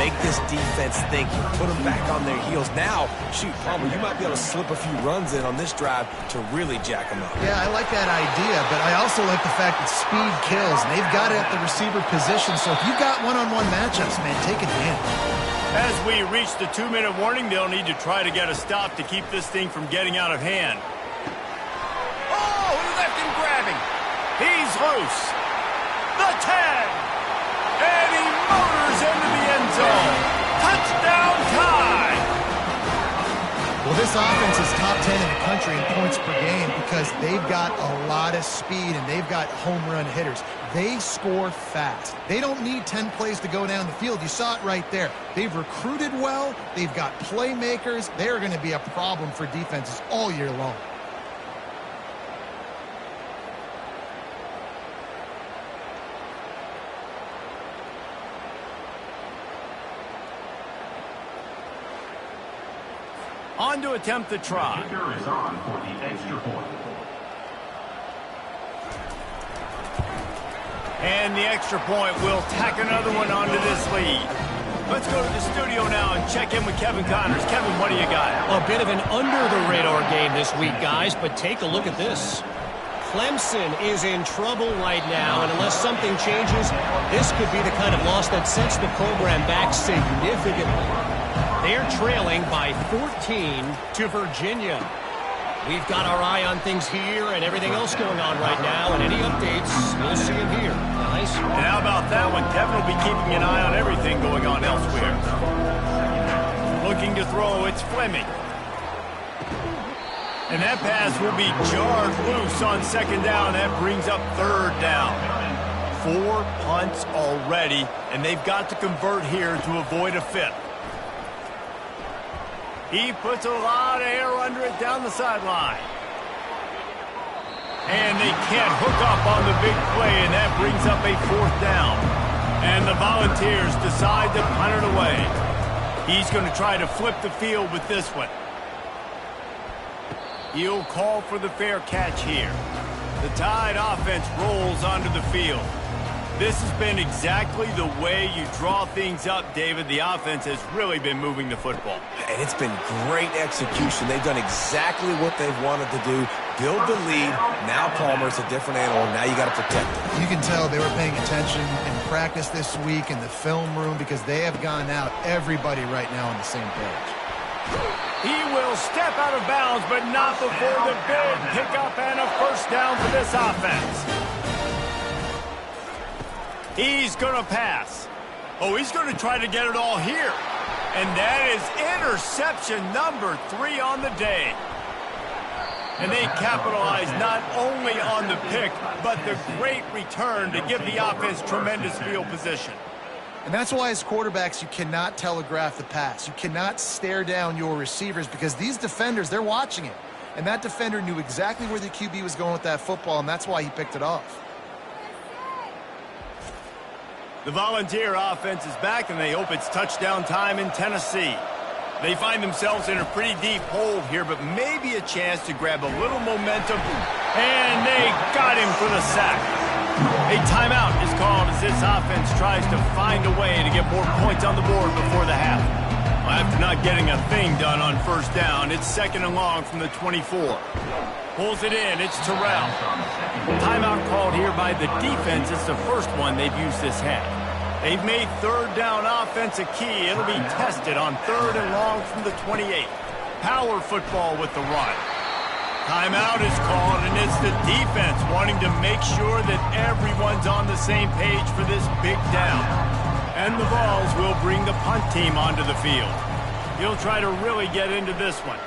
Make this defense think. You put them back on their heels. Now, shoot, Palmer, you might be able to slip a few runs in on this drive to really jack them up. Yeah, I like that idea, but I also like the fact that speed kills, and they've got it at the receiver position. So if you've got one-on-one matchups, man, take advantage. As we reach the 2-minute warning, they'll need to try to get a stop to keep this thing from getting out of hand. Oh, he left him grabbing. He's loose. The 10. And he motors into the end zone. Touchdown time. Well, this offense is top 10 in the country in points per game because they've got a lot of speed and they've got home run hitters. They score fast. They don't need 10 plays to go down the field. You saw it right there. They've recruited well. They've got playmakers. They're going to be a problem for defenses all year long. On to attempt the try. The kicker is on for the extra point. And the extra point will tack another one onto this lead. Let's go to the studio now and check in with Kevin Connors. Kevin, what do you got? A bit of an under-the-radar game this week, guys, but take a look at this. Clemson is in trouble right now, and unless something changes, this could be the kind of loss that sets the program back significantly. They're trailing by 14 to Virginia. We've got our eye on things here and everything else going on right now, and any updates, you'll see them here. Nice. And how about that one? Kevin will be keeping an eye on everything going on elsewhere. Looking to throw, it's Fleming. And that pass will be jarred loose on second down. That brings up third down. 4 punts already, and they've got to convert here to avoid a fifth. He puts a lot of air under it down the sideline. And they can't hook up on the big play, and that brings up a fourth down. And the Volunteers decide to punt it away. He's going to try to flip the field with this one. He'll call for the fair catch here. The Tide offense rolls onto the field. This has been exactly the way you draw things up, David. The offense has really been moving the football. And it's been great execution. They've done exactly what they've wanted to do. Build the lead. Now Palmer's a different animal. Now you got to protect it. You can tell they were paying attention in practice this week in the film room because they have gone out, everybody right now on the same page. He will step out of bounds, but not before the big pickup and a first down for this offense. He's going to pass. Oh, he's going to try to get it all here. And that is interception number 3 on the day. And they capitalize not only on the pick, but the great return to give the offense tremendous field position. And that's why as quarterbacks, you cannot telegraph the pass. You cannot stare down your receivers because these defenders, they're watching it. And that defender knew exactly where the QB was going with that football, and that's why he picked it off. The Volunteer offense is back, and they hope it's touchdown time in Tennessee. They find themselves in a pretty deep hole here, but maybe a chance to grab a little momentum. And they got him for the sack. A timeout is called as this offense tries to find a way to get more points on the board before the half. After not getting a thing done on first down, it's second and long from the 24. Pulls it in, it's Terrell. Timeout called here by the defense. It's the first one they've used this half. They've made third down offense a key. It'll be tested on third and long from the 28. Power football with the run. Timeout is called, and it's the defense wanting to make sure that everyone's on the same page for this big down. And the Vols will bring the punt team onto the field. He'll try to really get into this one.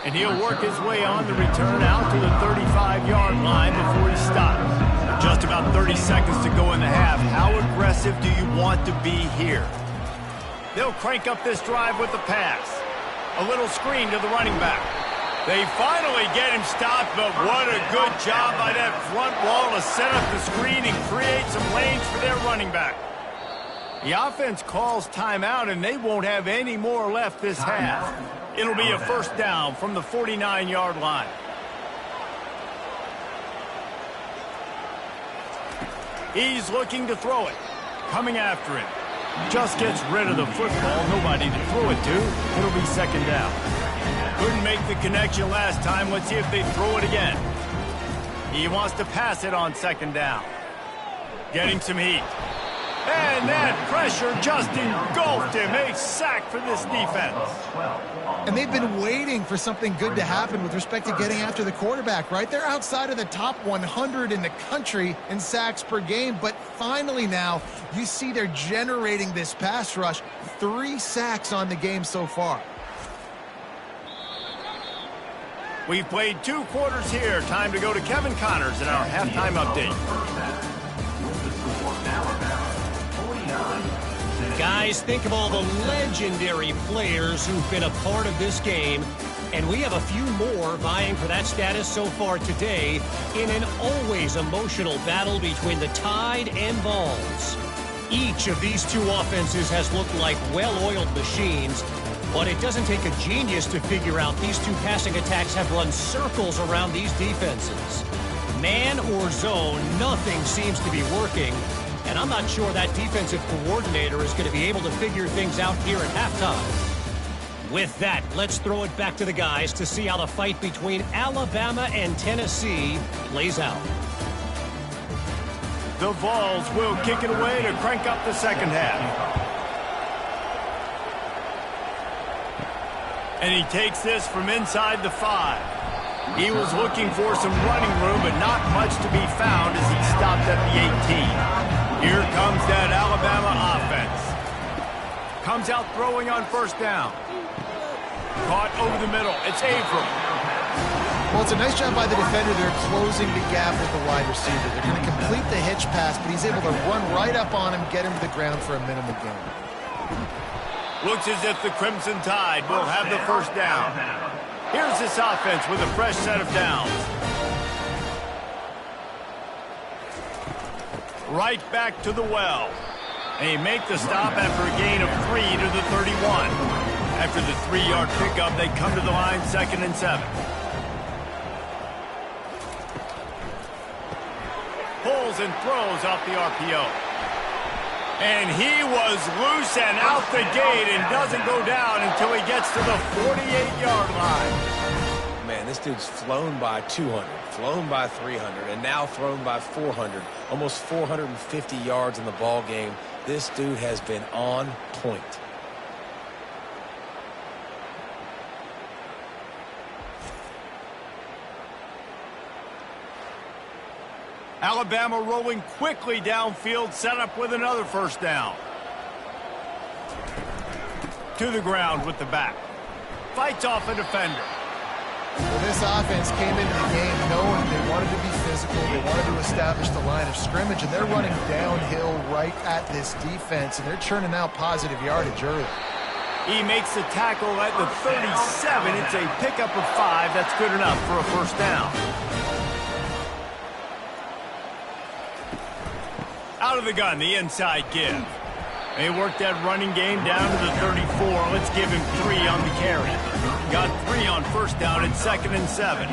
And he'll work his way on the return out to the 35-yard line before he stops. Just about 30 seconds to go in the half. How aggressive do you want to be here? They'll crank up this drive with the pass. A little screen to the running back. They finally get him stopped, but what a good job by that front wall to set up the screen and create some lanes for their running back. The offense calls timeout, and they won't have any more left this half. It'll be a first down from the 49-yard line. He's looking to throw it. Coming after him. Just gets rid of the football. Nobody to throw it to. It'll be second down. Couldn't make the connection last time. Let's see if they throw it again. He wants to pass it on second down. Getting some heat. And that pressure just engulfed him. A sack for this defense. And they've been waiting for something good to happen with respect to getting after the quarterback, right? They're outside of the top 100 in the country in sacks per game, but finally now you see they're generating this pass rush. 3 sacks on the game so far. We've played 2 quarters here. Time to go to Kevin Connors in our halftime update. Guys, think of all the legendary players who've been a part of this game, and we have a few more vying for that status so far today in an always emotional battle between the Tide and Vols. Each of these 2 offenses has looked like well-oiled machines, but it doesn't take a genius to figure out these 2 passing attacks have run circles around these defenses. Man or zone, nothing seems to be working. And I'm not sure that defensive coordinator is going to be able to figure things out here at halftime. With that, let's throw it back to the guys to see how the fight between Alabama and Tennessee plays out. The Vols will kick it away to crank up the second half. And he takes this from inside the 5. He was looking for some running room, but not much to be found as he stopped at the 18. Here comes that Alabama offense. Comes out throwing on first down. Caught over the middle. It's Abram. Well, it's a nice job by the defender. They're closing the gap with the wide receiver. They're going to complete the hitch pass, but he's able to run right up on him, get him to the ground for a minimal gain. Looks as if the Crimson Tide will have the first down. Here's this offense with a fresh set of downs. Right back to the well. They make the stop after a gain of 3 to the 31. After the 3-yard pickup, they come to the line 2nd and 7. Pulls and throws off the RPO. And he was loose and out the gate and doesn't go down until he gets to the 48-yard line. Man, this dude's flown by 200, flown by 300, and now thrown by 400. Almost 450 yards in the ball game. This dude has been on point. Alabama rolling quickly downfield, set up with another first down. To the ground with the back. Fights off a defender. Well, this offense came into the game knowing they wanted to be physical, they wanted to establish the line of scrimmage, and they're running downhill right at this defense, and they're churning out positive yardage early. He makes the tackle at the 37. It's a pickup of 5. That's good enough for a first down. Out of the gun, the inside give. They work that running game down to the 34. Let's give him 3 on the carry. Got 3 on first down at 2nd and 7.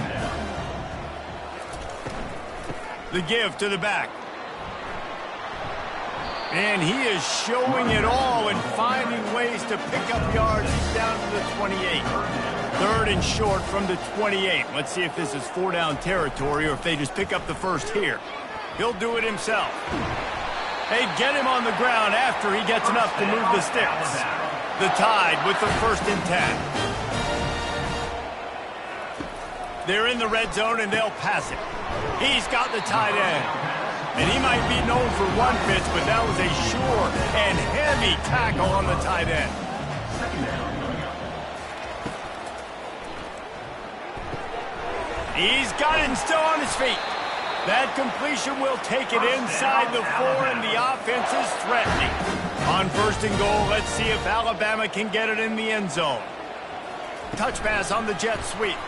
The give to the back. And he is showing it all and finding ways to pick up yards. He's down to the 28. 3rd and short from the 28. Let's see if this is 4-down territory or if they just pick up the first here. He'll do it himself. They get him on the ground after he gets enough to move the sticks. The Tide with the 1st and 10. They're in the red zone and they'll pass it. He's got the tight end. And he might be known for one pitch, but that was a sure and heavy tackle on the tight end. He's got it and still on his feet. That completion will take it inside the 4, and the offense is threatening. On 1st and goal, let's see if Alabama can get it in the end zone. Touch pass on the jet sweep.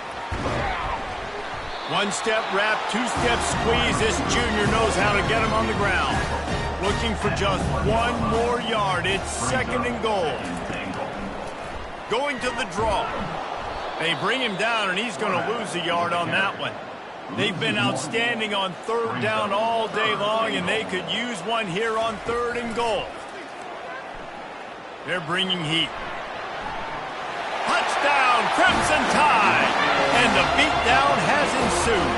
1-step wrap, 2-step squeeze. This junior knows how to get him on the ground. Looking for just one more yard. It's 2nd and goal. Going to the draw. They bring him down, and he's going to lose a yard on that one. They've been outstanding on 3rd down all day long, and they could use one here on 3rd and goal. They're bringing heat. Touchdown, Crimson Tide! And the beatdown has ensued.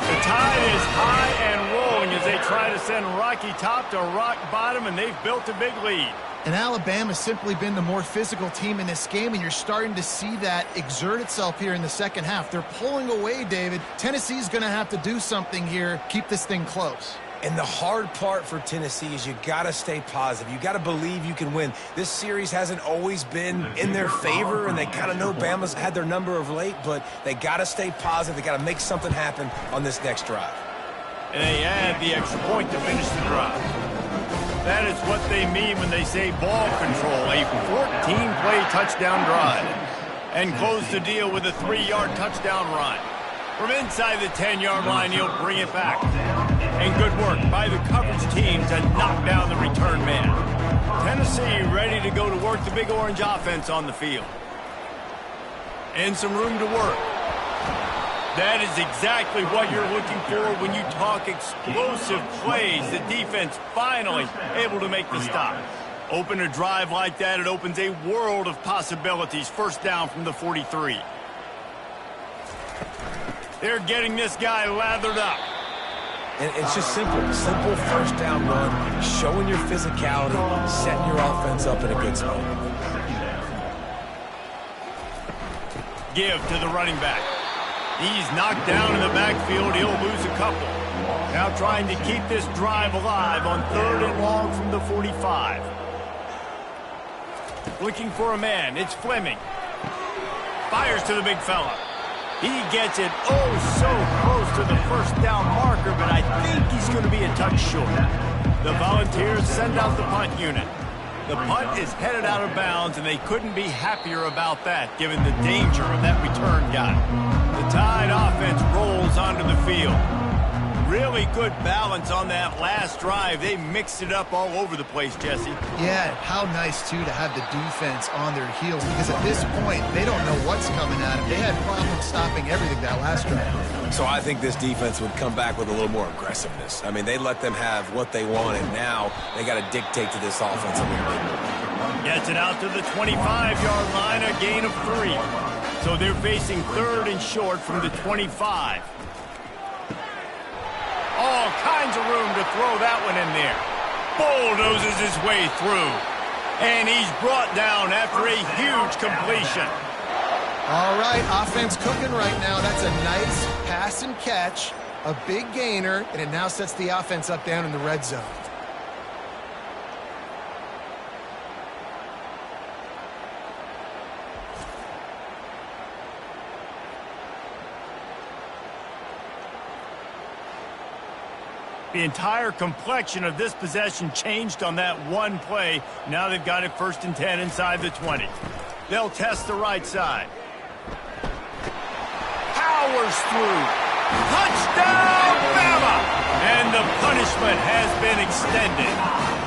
The Tide is high and rolling as they try to send Rocky Top to rock bottom, and they've built a big lead. And Alabama's simply been the more physical team in this game, and you're starting to see that exert itself here in the second half. They're pulling away, David. Tennessee's going to have to do something here, keep this thing close. And the hard part for Tennessee is you got to stay positive. You got to believe you can win. This series hasn't always been in their favor, and they kind of know Bama's had their number of late, but they got to stay positive. They got to make something happen on this next drive. And they add the extra point to finish the drive. That is what they mean when they say ball control, a 14-play touchdown drive. And close the deal with a 3-yard touchdown run. From inside the 10-yard line, he'll bring it back. And good work by the coverage team to knock down the return man. Tennessee ready to go to work the Big Orange offense on the field. And some room to work. That is exactly what you're looking for when you talk explosive plays. The defense finally able to make the stop. Open a drive like that, it opens a world of possibilities. 1st down from the 43. They're getting this guy lathered up. And it's just simple 1st down run, showing your physicality, setting your offense up in a good spot. Give to the running back. He's knocked down in the backfield. He'll lose a couple. Now trying to keep this drive alive on 3rd and long from the 45. Looking for a man. It's Fleming. Fires to the big fella. He gets it so close to the 1st down marker, but I think he's going to be a touch short. The Volunteers send out the punt unit. The punt is headed out of bounds, and they couldn't be happier about that, given the danger of that return guy. The Tide offense rolls onto the field. Really good balance on that last drive. They mixed it up all over the place, Jesse. Yeah, how nice, too, to have the defense on their heels, because at this point, they don't know what's coming at them. They had problems stopping everything that last drive. So I think this defense would come back with a little more aggressiveness. I mean, they let them have what they want, and now they got to dictate to this offense a little bit. Gets it out to the 25-yard line, a gain of 3. So they're facing 3rd and short from the 25. All kinds of room to throw that one in there. Bulldozes his way through. And he's brought down after a huge completion. All right, offense cooking right now. That's a nice pass and catch, a big gainer, and it now sets the offense up down in the red zone. The entire complexion of this possession changed on that one play. Now they've got it 1st and 10 inside the 20. They'll test the right side. Powers through. Touchdown, Bama! And the punishment has been extended.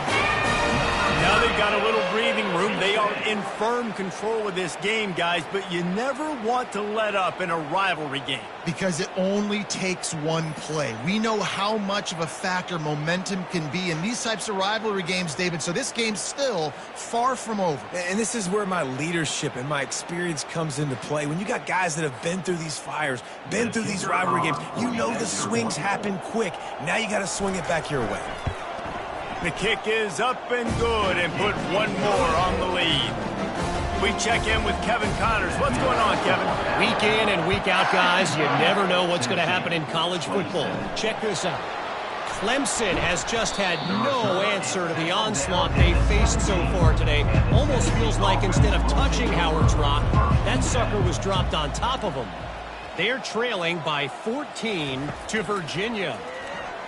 Now they've got a little breathing room. They are in firm control of this game, guys, but you never want to let up in a rivalry game. Because it only takes one play. We know how much of a factor momentum can be in these types of rivalry games, David, so this game's still far from over. And this is where my leadership and my experience comes into play. When you got guys that have been through these fires, been through these rivalry games, you know the swings happen quick. Now you got to swing it back your way. The kick is up and good, and put one more on the lead. We check in with Kevin Connors. What's going on, Kevin? Week in and week out, guys, you never know what's going to happen in college football. Check this out. Clemson has just had no answer to the onslaught they faced so far today. Almost feels like instead of touching Howard's Rock, that sucker was dropped on top of them. They're trailing by 14 to Virginia.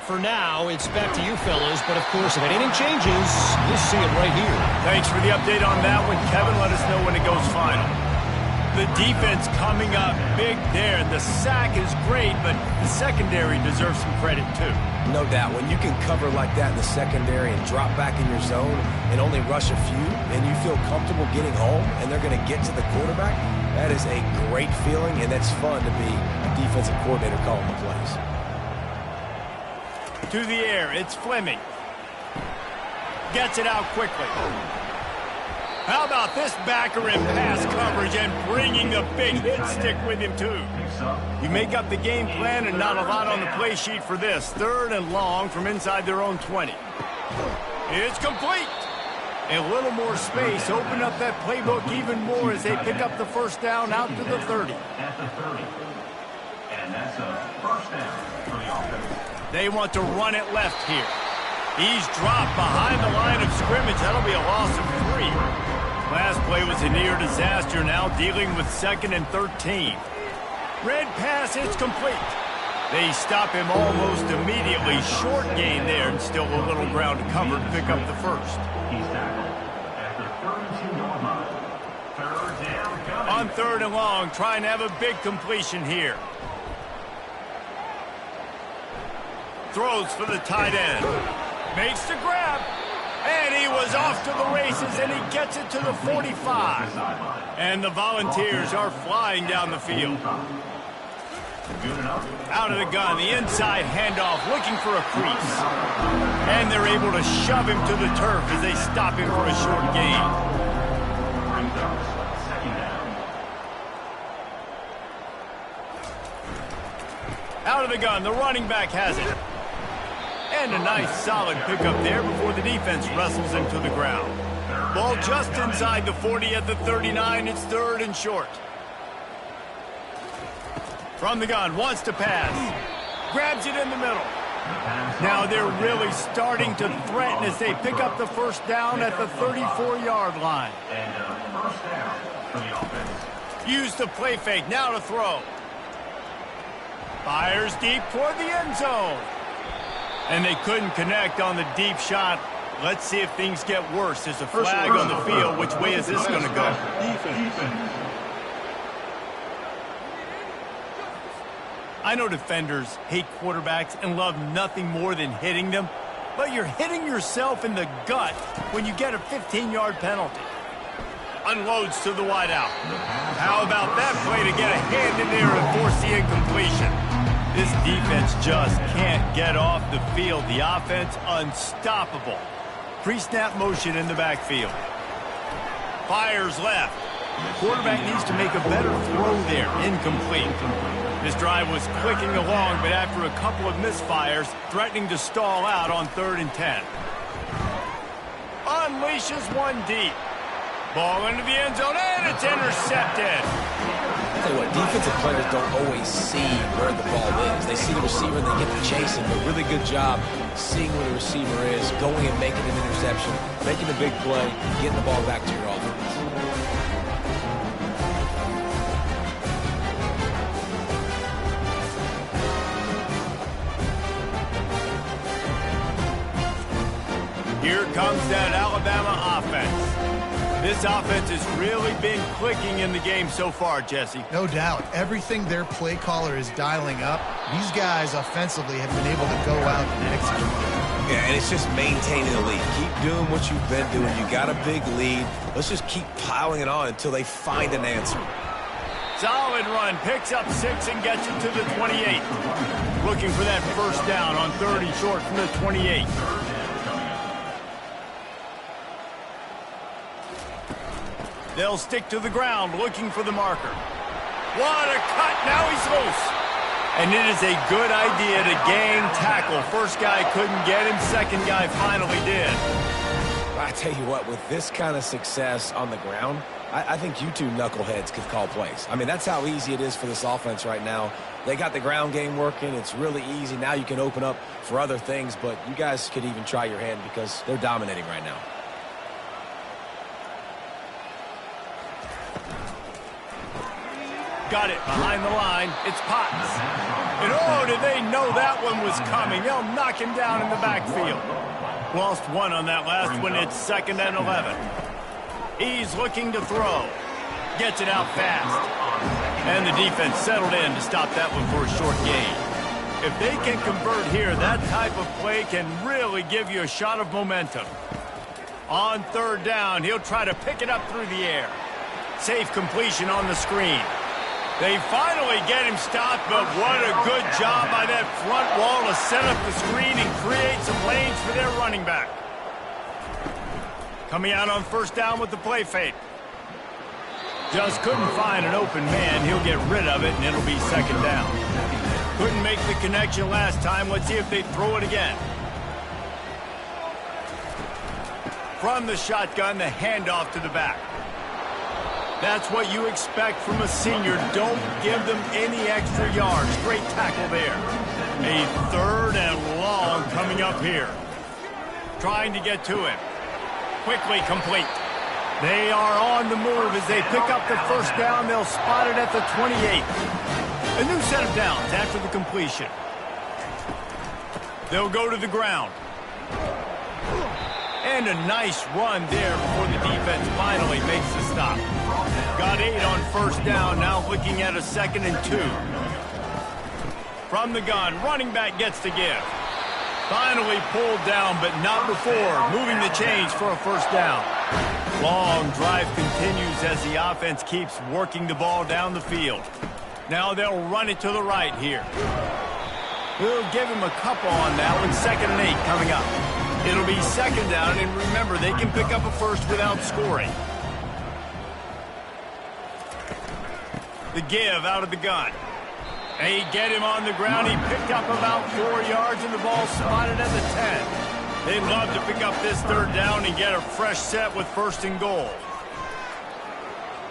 For now, it's back to you fellas, but of course, if anything changes, you'll see it right here. Thanks for the update on that one, Kevin. Let us know when it goes final. The defense coming up big there. The sack is great, but the secondary deserves some credit too. No doubt. When you can cover like that in the secondary and drop back in your zone and only rush a few, and you feel comfortable getting home and they're going to get to the quarterback, that is a great feeling, and that's fun to be a defensive coordinator calling the plays. To the air, it's Fleming. Gets it out quickly. How about this backer in pass coverage and bringing the big hit stick with him, too? You make up the game plan and not a lot on the play sheet for this. 3rd and long from inside their own 20. It's complete. A little more space. Open up that playbook even more as they pick up the first down out to the 30. At the 30. And that's a first down for the offense. They want to run it left here. He's dropped behind the line of scrimmage. That'll be a loss of 3. Last play was a near disaster, now dealing with 2nd and 13. Red pass, it's complete. They stop him almost immediately. Short gain there, and still a little ground to cover to pick up the first. He's tackled at the 32-yard line. 3rd down coming. On 3rd and long, trying to have a big completion here. Throws for the tight end. Makes the grab. And he was off to the races, and he gets it to the 45. And the Volunteers are flying down the field. Out of the gun, the inside handoff, looking for a crease. And they're able to shove him to the turf as they stop him for a short gain. Out of the gun, the running back has it. And a nice solid pickup there before the defense wrestles him to the ground. Ball just inside the 40 at the 39. It's 3rd and short. From the gun, wants to pass. Grabs it in the middle. Now they're really starting to threaten as they pick up the first down at the 34-yard line. And first down for the offense. Use the play fake, now to throw. Fires deep toward the end zone. And they couldn't connect on the deep shot. Let's see if things get worse. There's a flag on the field. Which way is this going to go? I know defenders hate quarterbacks and love nothing more than hitting them, but you're hitting yourself in the gut when you get a 15-yard penalty. Unloads to the wideout. How about that play to get a hand in there and force the incompletion? This defense just can't get off the field. The offense unstoppable. Pre-snap motion in the backfield. Fires left. Quarterback needs to make a better throw there. Incomplete. This drive was clicking along, but after a couple of misfires, threatening to stall out on 3rd and 10. Unleashes one deep. Ball into the end zone, and it's intercepted. Tell you what, defensive players don't always see where the ball is. They see the receiver and they get to chasing, but really good job seeing where the receiver is, going and making an interception, making a big play, getting the ball back to your offense. Here comes that Alabama offense. This offense has really been clicking in the game so far, Jesse. No doubt. Everything their play caller is dialing up, these guys offensively have been able to go out and execute. Yeah, and it's just maintaining the lead. Keep doing what you've been doing. You got a big lead. Let's just keep piling it on until they find an answer. Solid run. Picks up 6 and gets it to the 28. Looking for that first down on 30 short from the 28. They'll stick to the ground, looking for the marker. What a cut! Now he's loose. And it is a good idea to gang tackle. First guy couldn't get him. Second guy finally did. I tell you what, with this kind of success on the ground, I think you two knuckleheads could call plays. I mean, that's how easy it is for this offense right now. They got the ground game working. It's really easy. Now you can open up for other things, but you guys could even try your hand because they're dominating right now. Got it behind the line. It's Potts. And oh, did they know that one was coming? They'll knock him down in the backfield. Lost one on that last one. It's 2nd and 11. He's looking to throw. Gets it out fast. And the defense settled in to stop that one for a short gain. If they can convert here, that type of play can really give you a shot of momentum. On third down, he'll try to pick it up through the air. Safe completion on the screen. They finally get him stopped, but what a good job by that front wall to set up the screen and create some lanes for their running back. Coming out on first down with the play fake. Just couldn't find an open man. He'll get rid of it, and it'll be second down. Couldn't make the connection last time. Let's see if they throw it again. From the shotgun, the handoff to the back. That's what you expect from a senior. Don't give them any extra yards. Great tackle there. A third and long coming up here. Trying to get to him. Quickly complete. They are on the move as they pick up the first down. They'll spot it at the 28. A new set of downs after the completion. They'll go to the ground. And a nice run there before the defense finally makes the stop. Got 8 on first down, now looking at a 2nd and 2. From the gun, running back gets to give. Finally pulled down, but not before. Moving the chains for a first down. Long drive continues as the offense keeps working the ball down the field. Now they'll run it to the right here. We'll give him a couple on that one. 2nd and 8 coming up. It'll be second down, and remember, they can pick up a first without scoring. The give out of the gun. They get him on the ground. He picked up about 4 yards, and the ball spotted at the 10. They'd love to pick up this third down and get a fresh set with 1st and goal.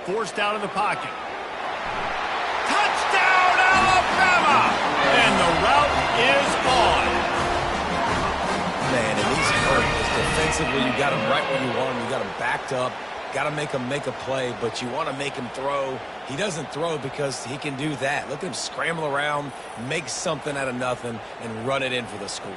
Forced out of the pocket. Touchdown, Alabama! And the route is on. Man, and he's hurt. Defensively, you got him right where you want him. You got him backed up. Got to make him make a play, but you want to make him throw. He doesn't throw because he can do that. Look at him scramble around, make something out of nothing, and run it in for the score.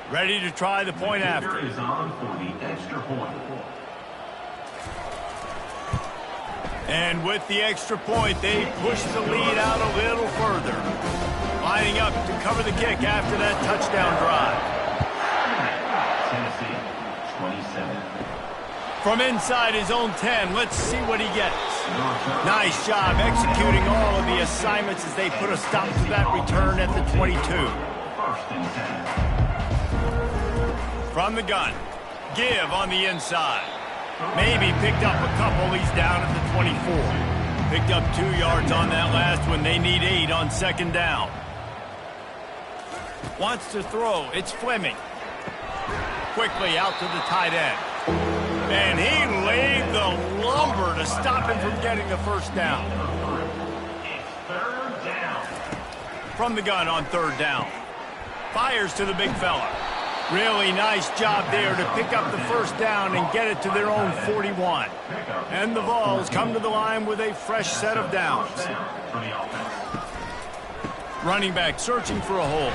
Ready to try the point after. Is on for the extra point. And with the extra point, they push the lead out a little further. Lining up to cover the kick after that touchdown drive. Tennessee, 27. From inside his own 10, let's see what he gets. Nice job executing all of the assignments as they put a stop to that return at the 22. 1st and 10. From the gun, give on the inside. Maybe picked up a couple. He's down at the 24. Picked up 2 yards on that last one. They need 8 on second down. Wants to throw. It's Fleming. Quickly out to the tight end. And he laid the lumber to stop him from getting the first down. It's 3rd down. From the gun on 3rd down. Fires to the big fella. Really nice job there to pick up the first down and get it to their own 41. And the Vols come to the line with a fresh set of downs. Running back searching for a hole.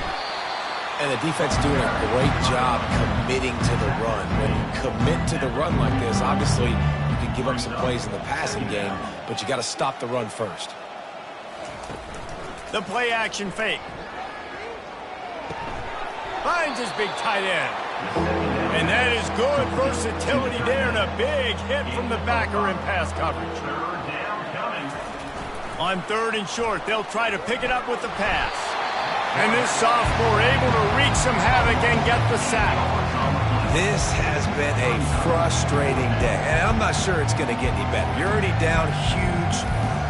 And the defense doing a great job committing to the run. When you commit to the run like this, obviously you can give up some plays in the passing game, but you got to stop the run first. The play action fake. Finds his big tight end. And that is good versatility there and a big hit from the backer in pass coverage. 3rd down coming. On 3rd and short, they'll try to pick it up with the pass. And this sophomore able to wreak some havoc and get the sack. This has been a frustrating day, and I'm not sure it's going to get any better. You're already down huge.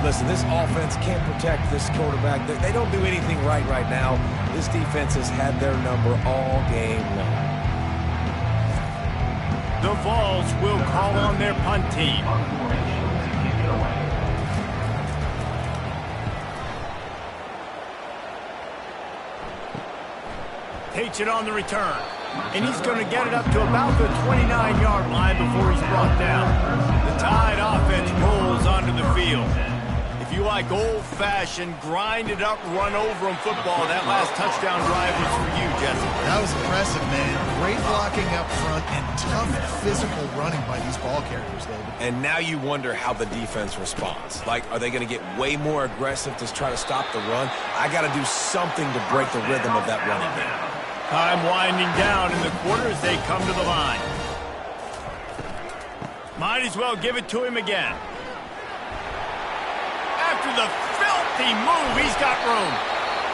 Listen, this offense can't protect this quarterback. They don't do anything right now. This defense has had their number all game long. The Vols will call on their punt team. Takes it on the return. And he's going to get it up to about the 29-yard line before he's brought down. The Tide offense rolls onto the field. If If you like old-fashioned, grind-it-up, run-over-'em football, that last touchdown drive was for you, Jesse. That was impressive, man. Great blocking up front and tough physical running by these ball carriers, David. And now you wonder how the defense responds. Like, are they going to get way more aggressive to try to stop the run? I got to do something to break the rhythm of that running game. Time winding down in the quarter as they come to the line. Might as well give it to him again. After the filthy move, he's got room.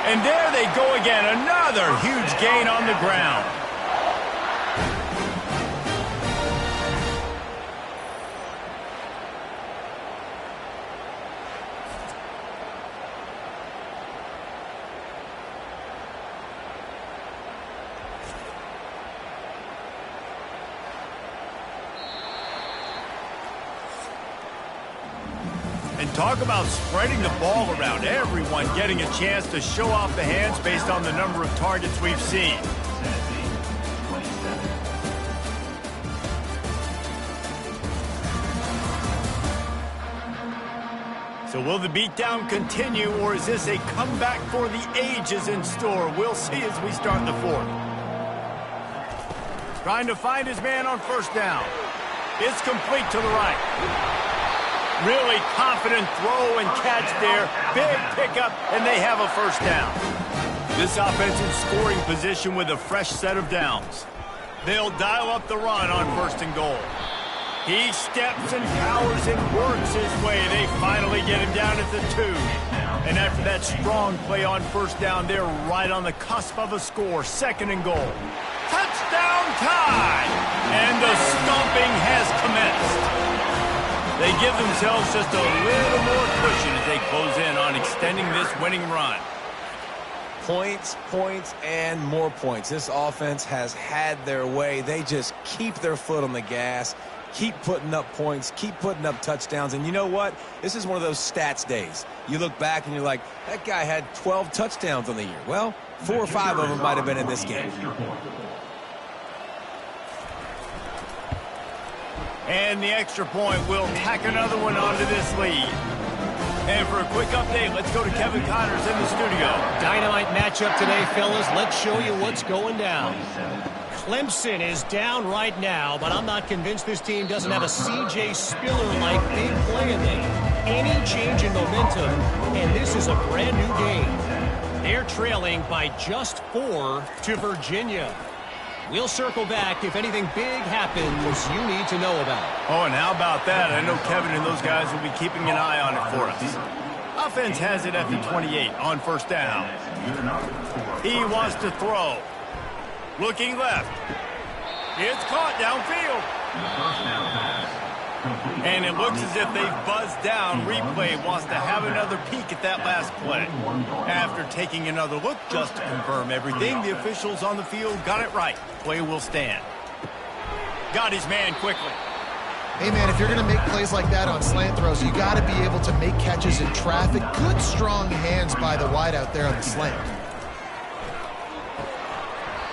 And there they go again. Another huge gain on the ground. And talk about spreading the ball around. Everyone getting a chance to show off the hands based on the number of targets we've seen. So will the beatdown continue, or is this a comeback for the ages in store? We'll see as we start the fourth. Trying to find his man on first down. It's complete to the right. Really confident throw and catch there. Big pickup, and they have a first down. This offense in scoring position with a fresh set of downs. They'll dial up the run on first and goal. He steps and powers and works his way. They finally get him down at the 2. And after that strong play on first down, they're right on the cusp of a score. Second and goal. Touchdown time! And the stomping has commenced. They give themselves just a little more cushion as they close in on extending this winning run. Points, points, and more points. This offense has had their way. They just keep their foot on the gas, keep putting up points, keep putting up touchdowns. And you know what? This is one of those stats days. You look back and you're like, that guy had 12 touchdowns on the year. Well, 4 or 5 of them might have been in this game. And the extra point will tack another one onto this lead. And for a quick update, let's go to Kevin Connors in the studio. Dynamite matchup today, fellas. Let's show you what's going down. Clemson is down right now, but I'm not convinced this team doesn't have a C.J. Spiller-like big play in them. Any change in momentum, and this is a brand-new game. They're trailing by just 4 to Virginia. We'll circle back if anything big happens you need to know about. Oh, and how about that? I know Kevin and those guys will be keeping an eye on it for us. Offense has it at the 28 on first down. He wants to throw. Looking left. It's caught downfield. And it looks as if they've buzzed down. Replay wants to have another peek at that last play. After taking another look just to confirm everything, the officials on the field got it right. Play will stand. Got his man quickly. Hey, man, if you're going to make plays like that on slant throws, you got to be able to make catches in traffic. Good, strong hands by the wideout there on the slant.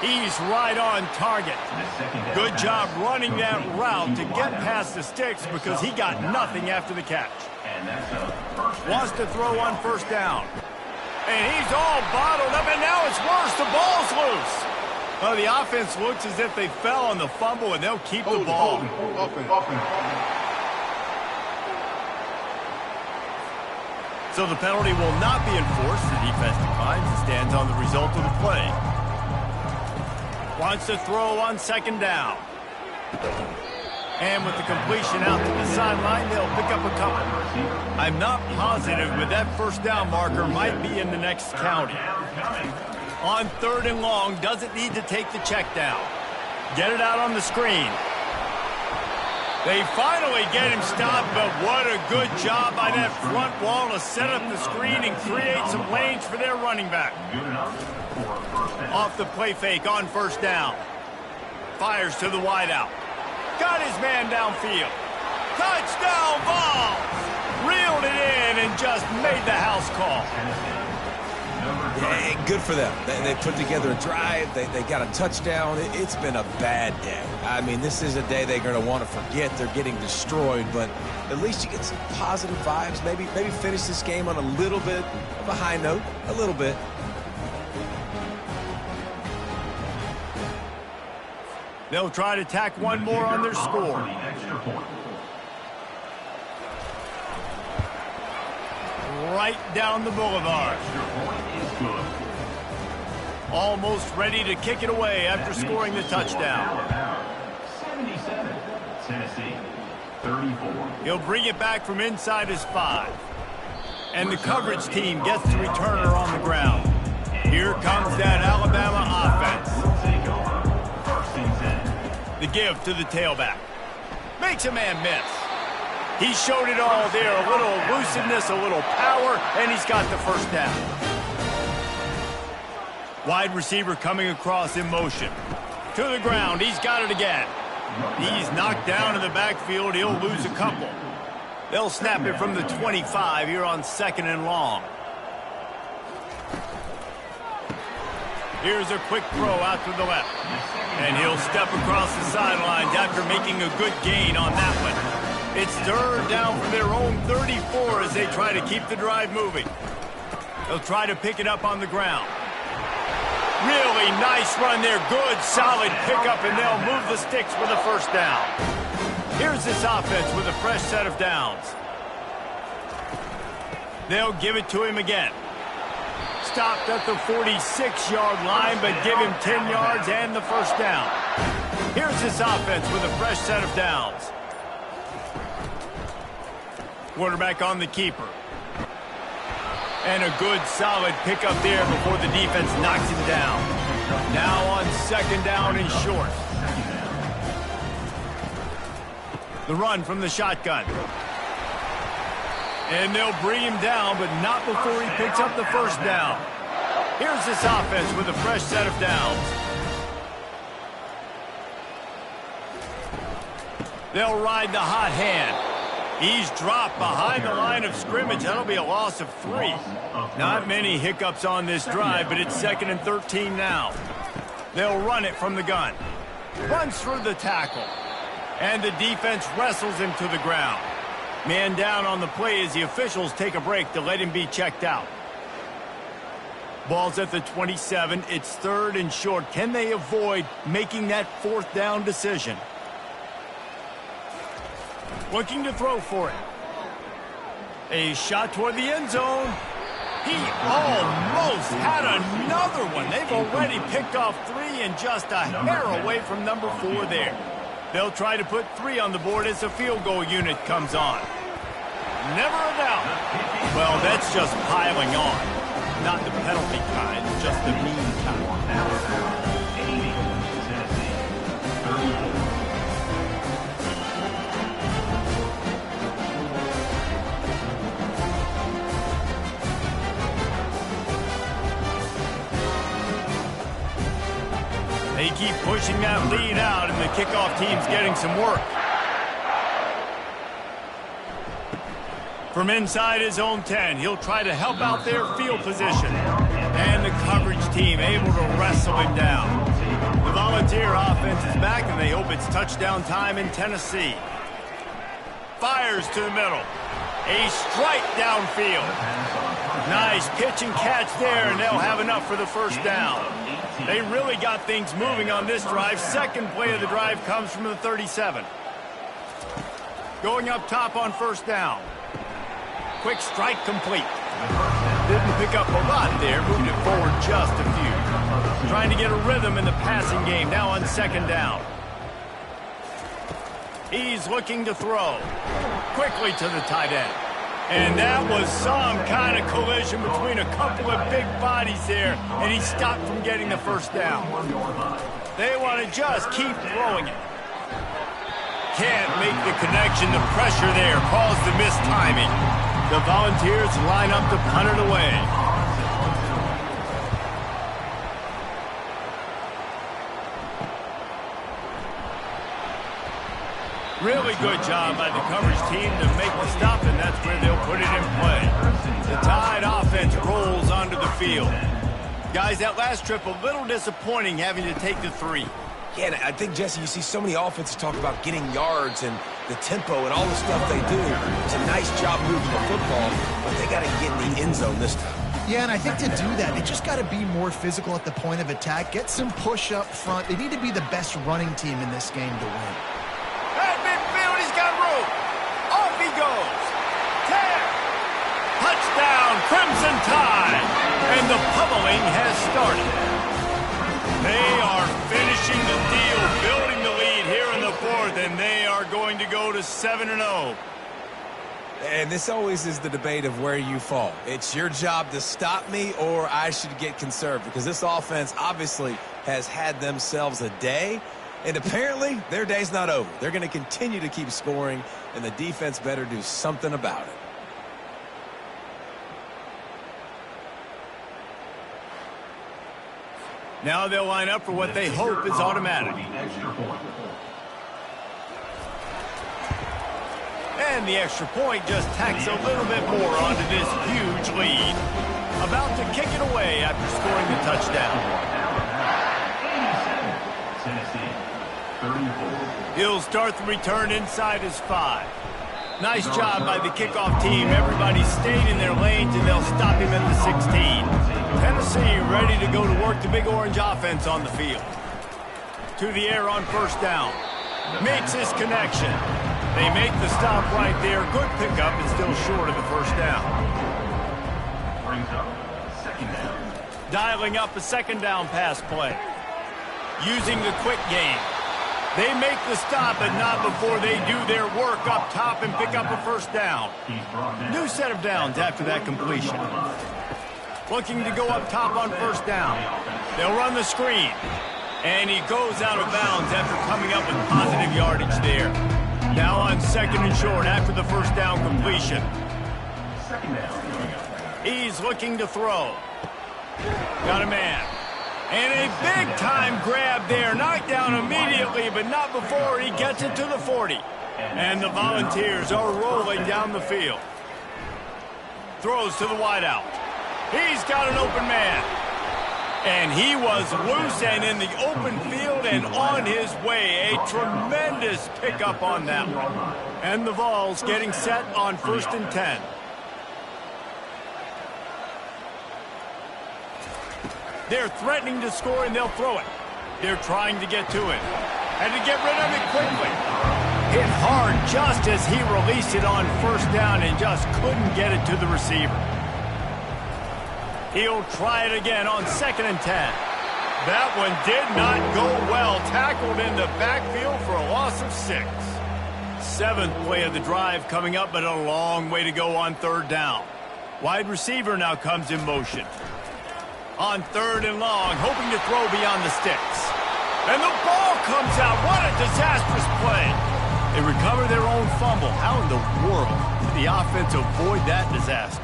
He's right on target. Good job running that route to get past the sticks because he got nothing after the catch. Wants to throw on first down. And he's all bottled up, and now it's worse. The ball's loose. Well, the offense looks as if they fell on the fumble, and they'll keep the ball. So the penalty will not be enforced. The defense declines and stands on the result of the play. Wants to throw on second down. And with the completion out to the sideline, they'll pick up a couple. I'm not positive, but that first down marker might be in the next county. On third and long, doesn't need to take the check down. Get it out on the screen. They finally get him stopped, but what a good job by that front wall to set up the screen and create some lanes for their running back. Off the play fake on first down. Fires to the wideout. Got his man downfield. Touchdown ball! Reeled it in and just made the house call. Yeah, good for them. They put together a drive. They got a touchdown. It's been a bad day. I mean, this is a day they're going to want to forget. They're getting destroyed, but at least you get some positive vibes. Maybe finish this game on a little bit of a high note. A little bit. They'll try to tack one more on their score. Right down the boulevard. Almost ready to kick it away after scoring the touchdown. 77, Tennessee, 34. He'll bring it back from inside his 5. And the coverage team gets the returner on the ground. Here comes that Alabama offense. The give to the tailback. Makes a man miss. He showed it all there. A little elusiveness, a little power, and he's got the first down. Wide receiver coming across in motion. To the ground. He's got it again. He's knocked down in the backfield. He'll lose a couple. They'll snap it from the 25 here on 2nd and long. Here's a quick throw out to the left. And he'll step across the sidelines after making a good gain on that one. It's 3rd down from their own 34 as they try to keep the drive moving. They'll try to pick it up on the ground. Really nice run there. Good, solid pickup, and they'll move the sticks with a first down. Here's this offense with a fresh set of downs. They'll give it to him again. Stopped at the 46-yard line, but give him 10 yards and the first down. Here's this offense with a fresh set of downs. Quarterback on the keeper. And a good, solid pickup there before the defense knocks him down. Now on 2nd down and short. The run from the shotgun. And they'll bring him down, but not before he picks up the first down. Here's this offense with a fresh set of downs. They'll ride the hot hand. He's dropped behind the line of scrimmage. That'll be a loss of 3. Not many hiccups on this drive, but it's 2nd and 13 now. They'll run it from the gun. Runs through the tackle. And the defense wrestles him to the ground. Man down on the play as the officials take a break to let him be checked out. Ball's at the 27. It's 3rd and short. Can they avoid making that 4th down decision? Looking to throw for it. A shot toward the end zone. He almost had another one. They've already picked off 3 and just a hair away from number 4 there. They'll try to put 3 on the board as the field goal unit comes on. Never a doubt. Well, that's just piling on. Not the penalty kind, just the mean kind. They keep pushing that lead out, and the kickoff team's getting some work. From inside his own 10, he'll try to help out their field position. And the coverage team able to wrestle him down. The Volunteer offense is back, and they hope it's touchdown time in Tennessee. Fires to the middle. A strike downfield. Nice pitch and catch there, and they'll have enough for the first down. They really got things moving on this drive. Second play of the drive comes from the 37. Going up top on first down. Quick strike complete. Didn't pick up a lot there, moving it forward just a few. Trying to get a rhythm in the passing game now on 2nd down. He's looking to throw. Quickly to the tight end. And that was some kind of collision between a couple of big bodies there, and he stopped from getting the first down. They want to just keep throwing it. Can't make the connection. The pressure there caused the missed timing. The Volunteers line up to punt it away. Really good job by the coverage team to make the stop, and that's where they'll put it in play. The Tide offense rolls onto the field. Guys, that last trip, a little disappointing having to take the 3. Yeah, and I think, Jesse, you see so many offenses talk about getting yards and the tempo and all the stuff they do. It's a nice job moving the football, but they got to get in the end zone this time. Yeah, and I think to do that, they just got to be more physical at the point of attack, get some push up front. They need to be the best running team in this game to win. At midfield, he's got room. Off he goes. 10. Touchdown, Crimson Tide. And the pummeling has started. They are finishing the deal, building the lead here in the 4th, and they are going to go to 7-0. And this always is the debate of where you fall. It's your job to stop me, or I should get conserved, because this offense obviously has had themselves a day, and apparently their day's not over. They're going to continue to keep scoring, and the defense better do something about it. Now they'll line up for what they hope is automatic. And the extra point just tacks a little bit more onto this huge lead. About to kick it away after scoring the touchdown. He'll start the return inside his 5. Nice job by the kickoff team. Everybody stayed in their lanes, and they'll stop him at the 16. Tennessee ready to go to work the Big Orange offense on the field. To the air on first down. Makes his connection. They make the stop right there. Good pickup and still short of the first down. Brings up second down. Dialing up a second down pass play. Using the quick game. They make the stop, but not before they do their work up top and pick up a first down. New set of downs after that completion. Looking to go up top on first down. They'll run the screen. And he goes out of bounds after coming up with positive yardage there. Now on second and short after the first down completion. Second down. He's looking to throw. Got a man. And a big-time grab there. Knocked down immediately, but not before he gets it to the 40. And the Volunteers are rolling down the field. Throws to the wideout. He's got an open man. And he was loose and in the open field and on his way. A tremendous pickup on that one. And the Vols getting set on first and 10. They're threatening to score, and they'll throw it. They're trying to get to it. And to get rid of it quickly. Hit hard just as he released it on first down and just couldn't get it to the receiver. He'll try it again on second and 10. That one did not go well. Tackled in the backfield for a loss of 6. 7th play of the drive coming up, but a long way to go on third down. Wide receiver now comes in motion. On third and long, hoping to throw beyond the sticks. And the ball comes out. What a disastrous play. They recover their own fumble. How in the world did the offense avoid that disaster?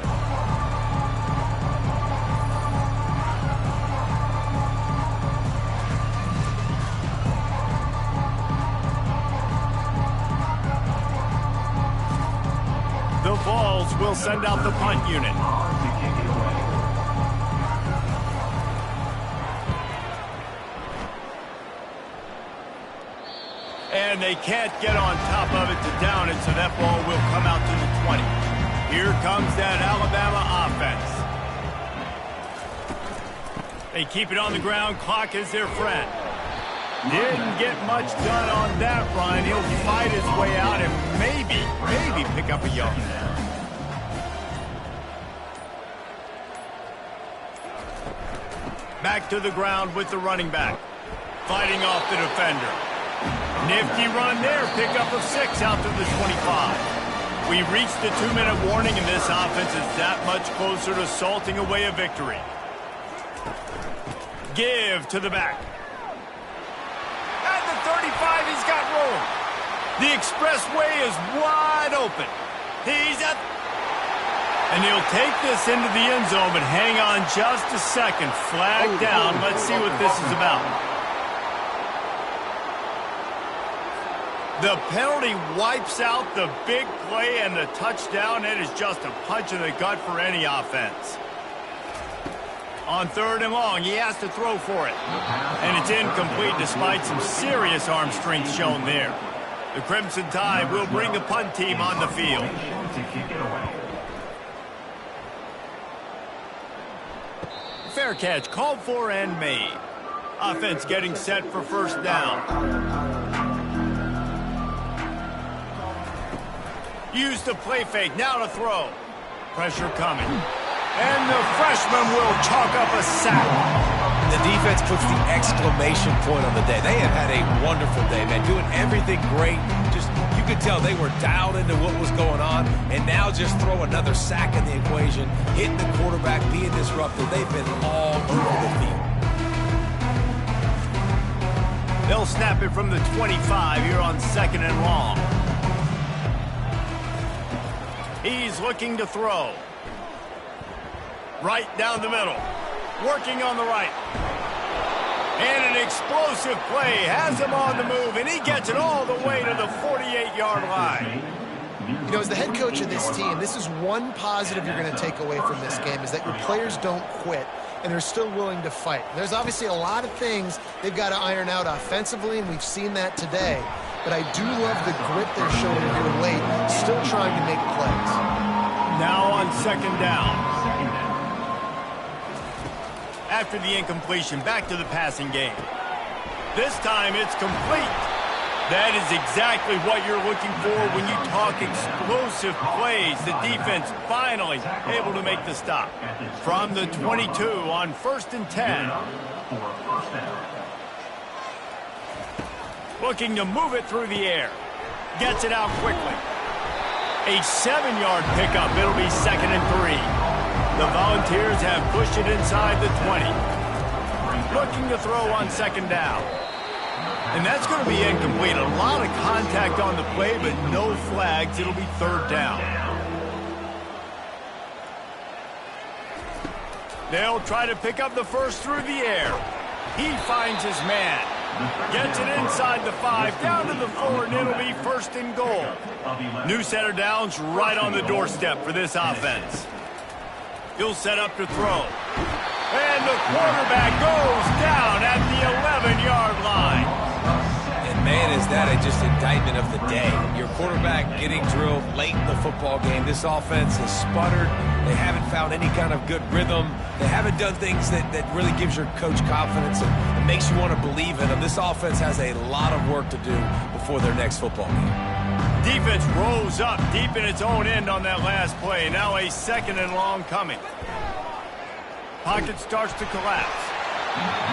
The Vols will send out the punt unit. And they can't get on top of it to down it, so that ball will come out to the 20. Here comes that Alabama offense. They keep it on the ground. Clock is their friend. Didn't get much done on that run. He'll fight his way out and maybe pick up a yard. Back to the ground with the running back. Fighting off the defender. Nifty run there. Pickup of 6 out to the 25. We reached the 2-minute warning, and this offense is that much closer to salting away a victory. Give to the back. At the 35, he's got room. The expressway is wide open. He's at... And he'll take this into the end zone, but hang on just a second. Flag down. Let's see what this is about. The penalty wipes out the big play and the touchdown. It is just a punch in the gut for any offense. On 3rd and long, he has to throw for it. And it's incomplete despite some serious arm strength shown there. The Crimson Tide will bring the punt team on the field. Fair catch called for and made. Offense getting set for 1st down. Use the play fake, now to throw. Pressure coming. And the freshman will chalk up a sack. The defense puts the exclamation point on the day. They have had a wonderful day, man. Doing everything great. Just, you could tell they were dialed into what was going on. And now just throw another sack in the equation. Hitting the quarterback, being disruptive. They've been all over the field. They'll snap it from the 25 here on 2nd and long. He's looking to throw. Right down the middle. Working on the right. And an explosive play has him on the move, and he gets it all the way to the 48-yard line. You know, as the head coach of this team, this is one positive you're going to take away from this game, is that your players don't quit, and they're still willing to fight. There's obviously a lot of things they've got to iron out offensively, and we've seen that today. But I do love the grit they're showing here late, still trying to make plays. Now on 2nd down. After the incompletion, back to the passing game. This time it's complete. That is exactly what you're looking for when you talk explosive plays. The defense finally able to make the stop. From the 22 on 1st and 10. Looking to move it through the air. Gets it out quickly. A 7-yard pickup. It'll be 2nd and 3. The Volunteers have pushed it inside the 20. Looking to throw on 2nd down. And that's going to be incomplete. A lot of contact on the play, but no flags. It'll be 3rd down. They'll try to pick up the first through the air. He finds his man. Gets it inside the 5, down to the 4, and it'll be 1st and goal. New center downs right on the doorstep for this offense. He'll set up to throw. And the quarterback goes down at the 11-yard line. And man, is that just indictment of the day. Your quarterback getting drilled late in the football game. This offense has sputtered. They haven't found any kind of good rhythm. They haven't done things that really gives your coach confidence and makes you want to believe in them. This offense has a lot of work to do before their next football game. Defense rose up deep in its own end on that last play. Now a 2nd and long coming. Pocket starts to collapse.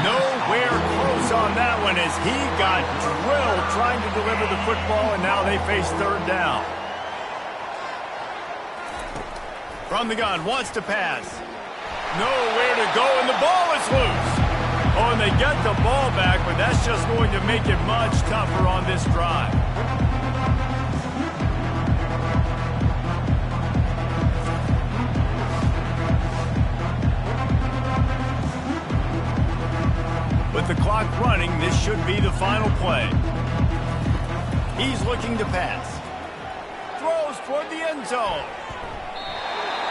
Nowhere close on that one as he got drilled trying to deliver the football, and now they face 3rd down. From the gun, wants to pass. Nowhere to go, and the ball is loose. Oh, and they get the ball back, but that's just going to make it much tougher on this drive. With the clock running, this should be the final play. He's looking to pass. Throws toward the end zone.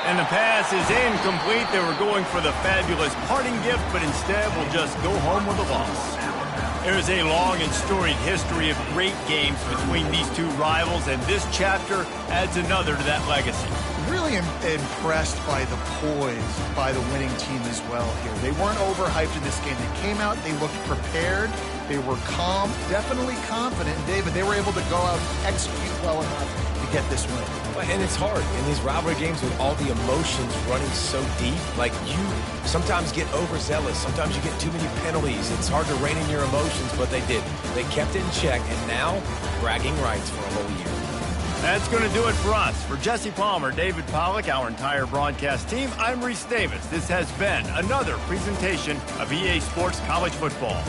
And the pass is incomplete. They were going for the fabulous parting gift, but instead will just go home with a loss. There's a long and storied history of great games between these two rivals, and this chapter adds another to that legacy. Really impressed by the poise by the winning team as well here. They weren't overhyped in this game. They came out, they looked prepared, they were calm, definitely confident. David, they were able to go out and execute well enough to get this win. And it's hard in these rivalry games with all the emotions running so deep. Like, you sometimes get overzealous. Sometimes you get too many penalties. It's hard to rein in your emotions, but they did. They kept it in check, and now bragging rights for a whole year. That's going to do it for us. For Jesse Palmer, David Pollack, our entire broadcast team, I'm Reese Davis. This has been another presentation of EA Sports College Football.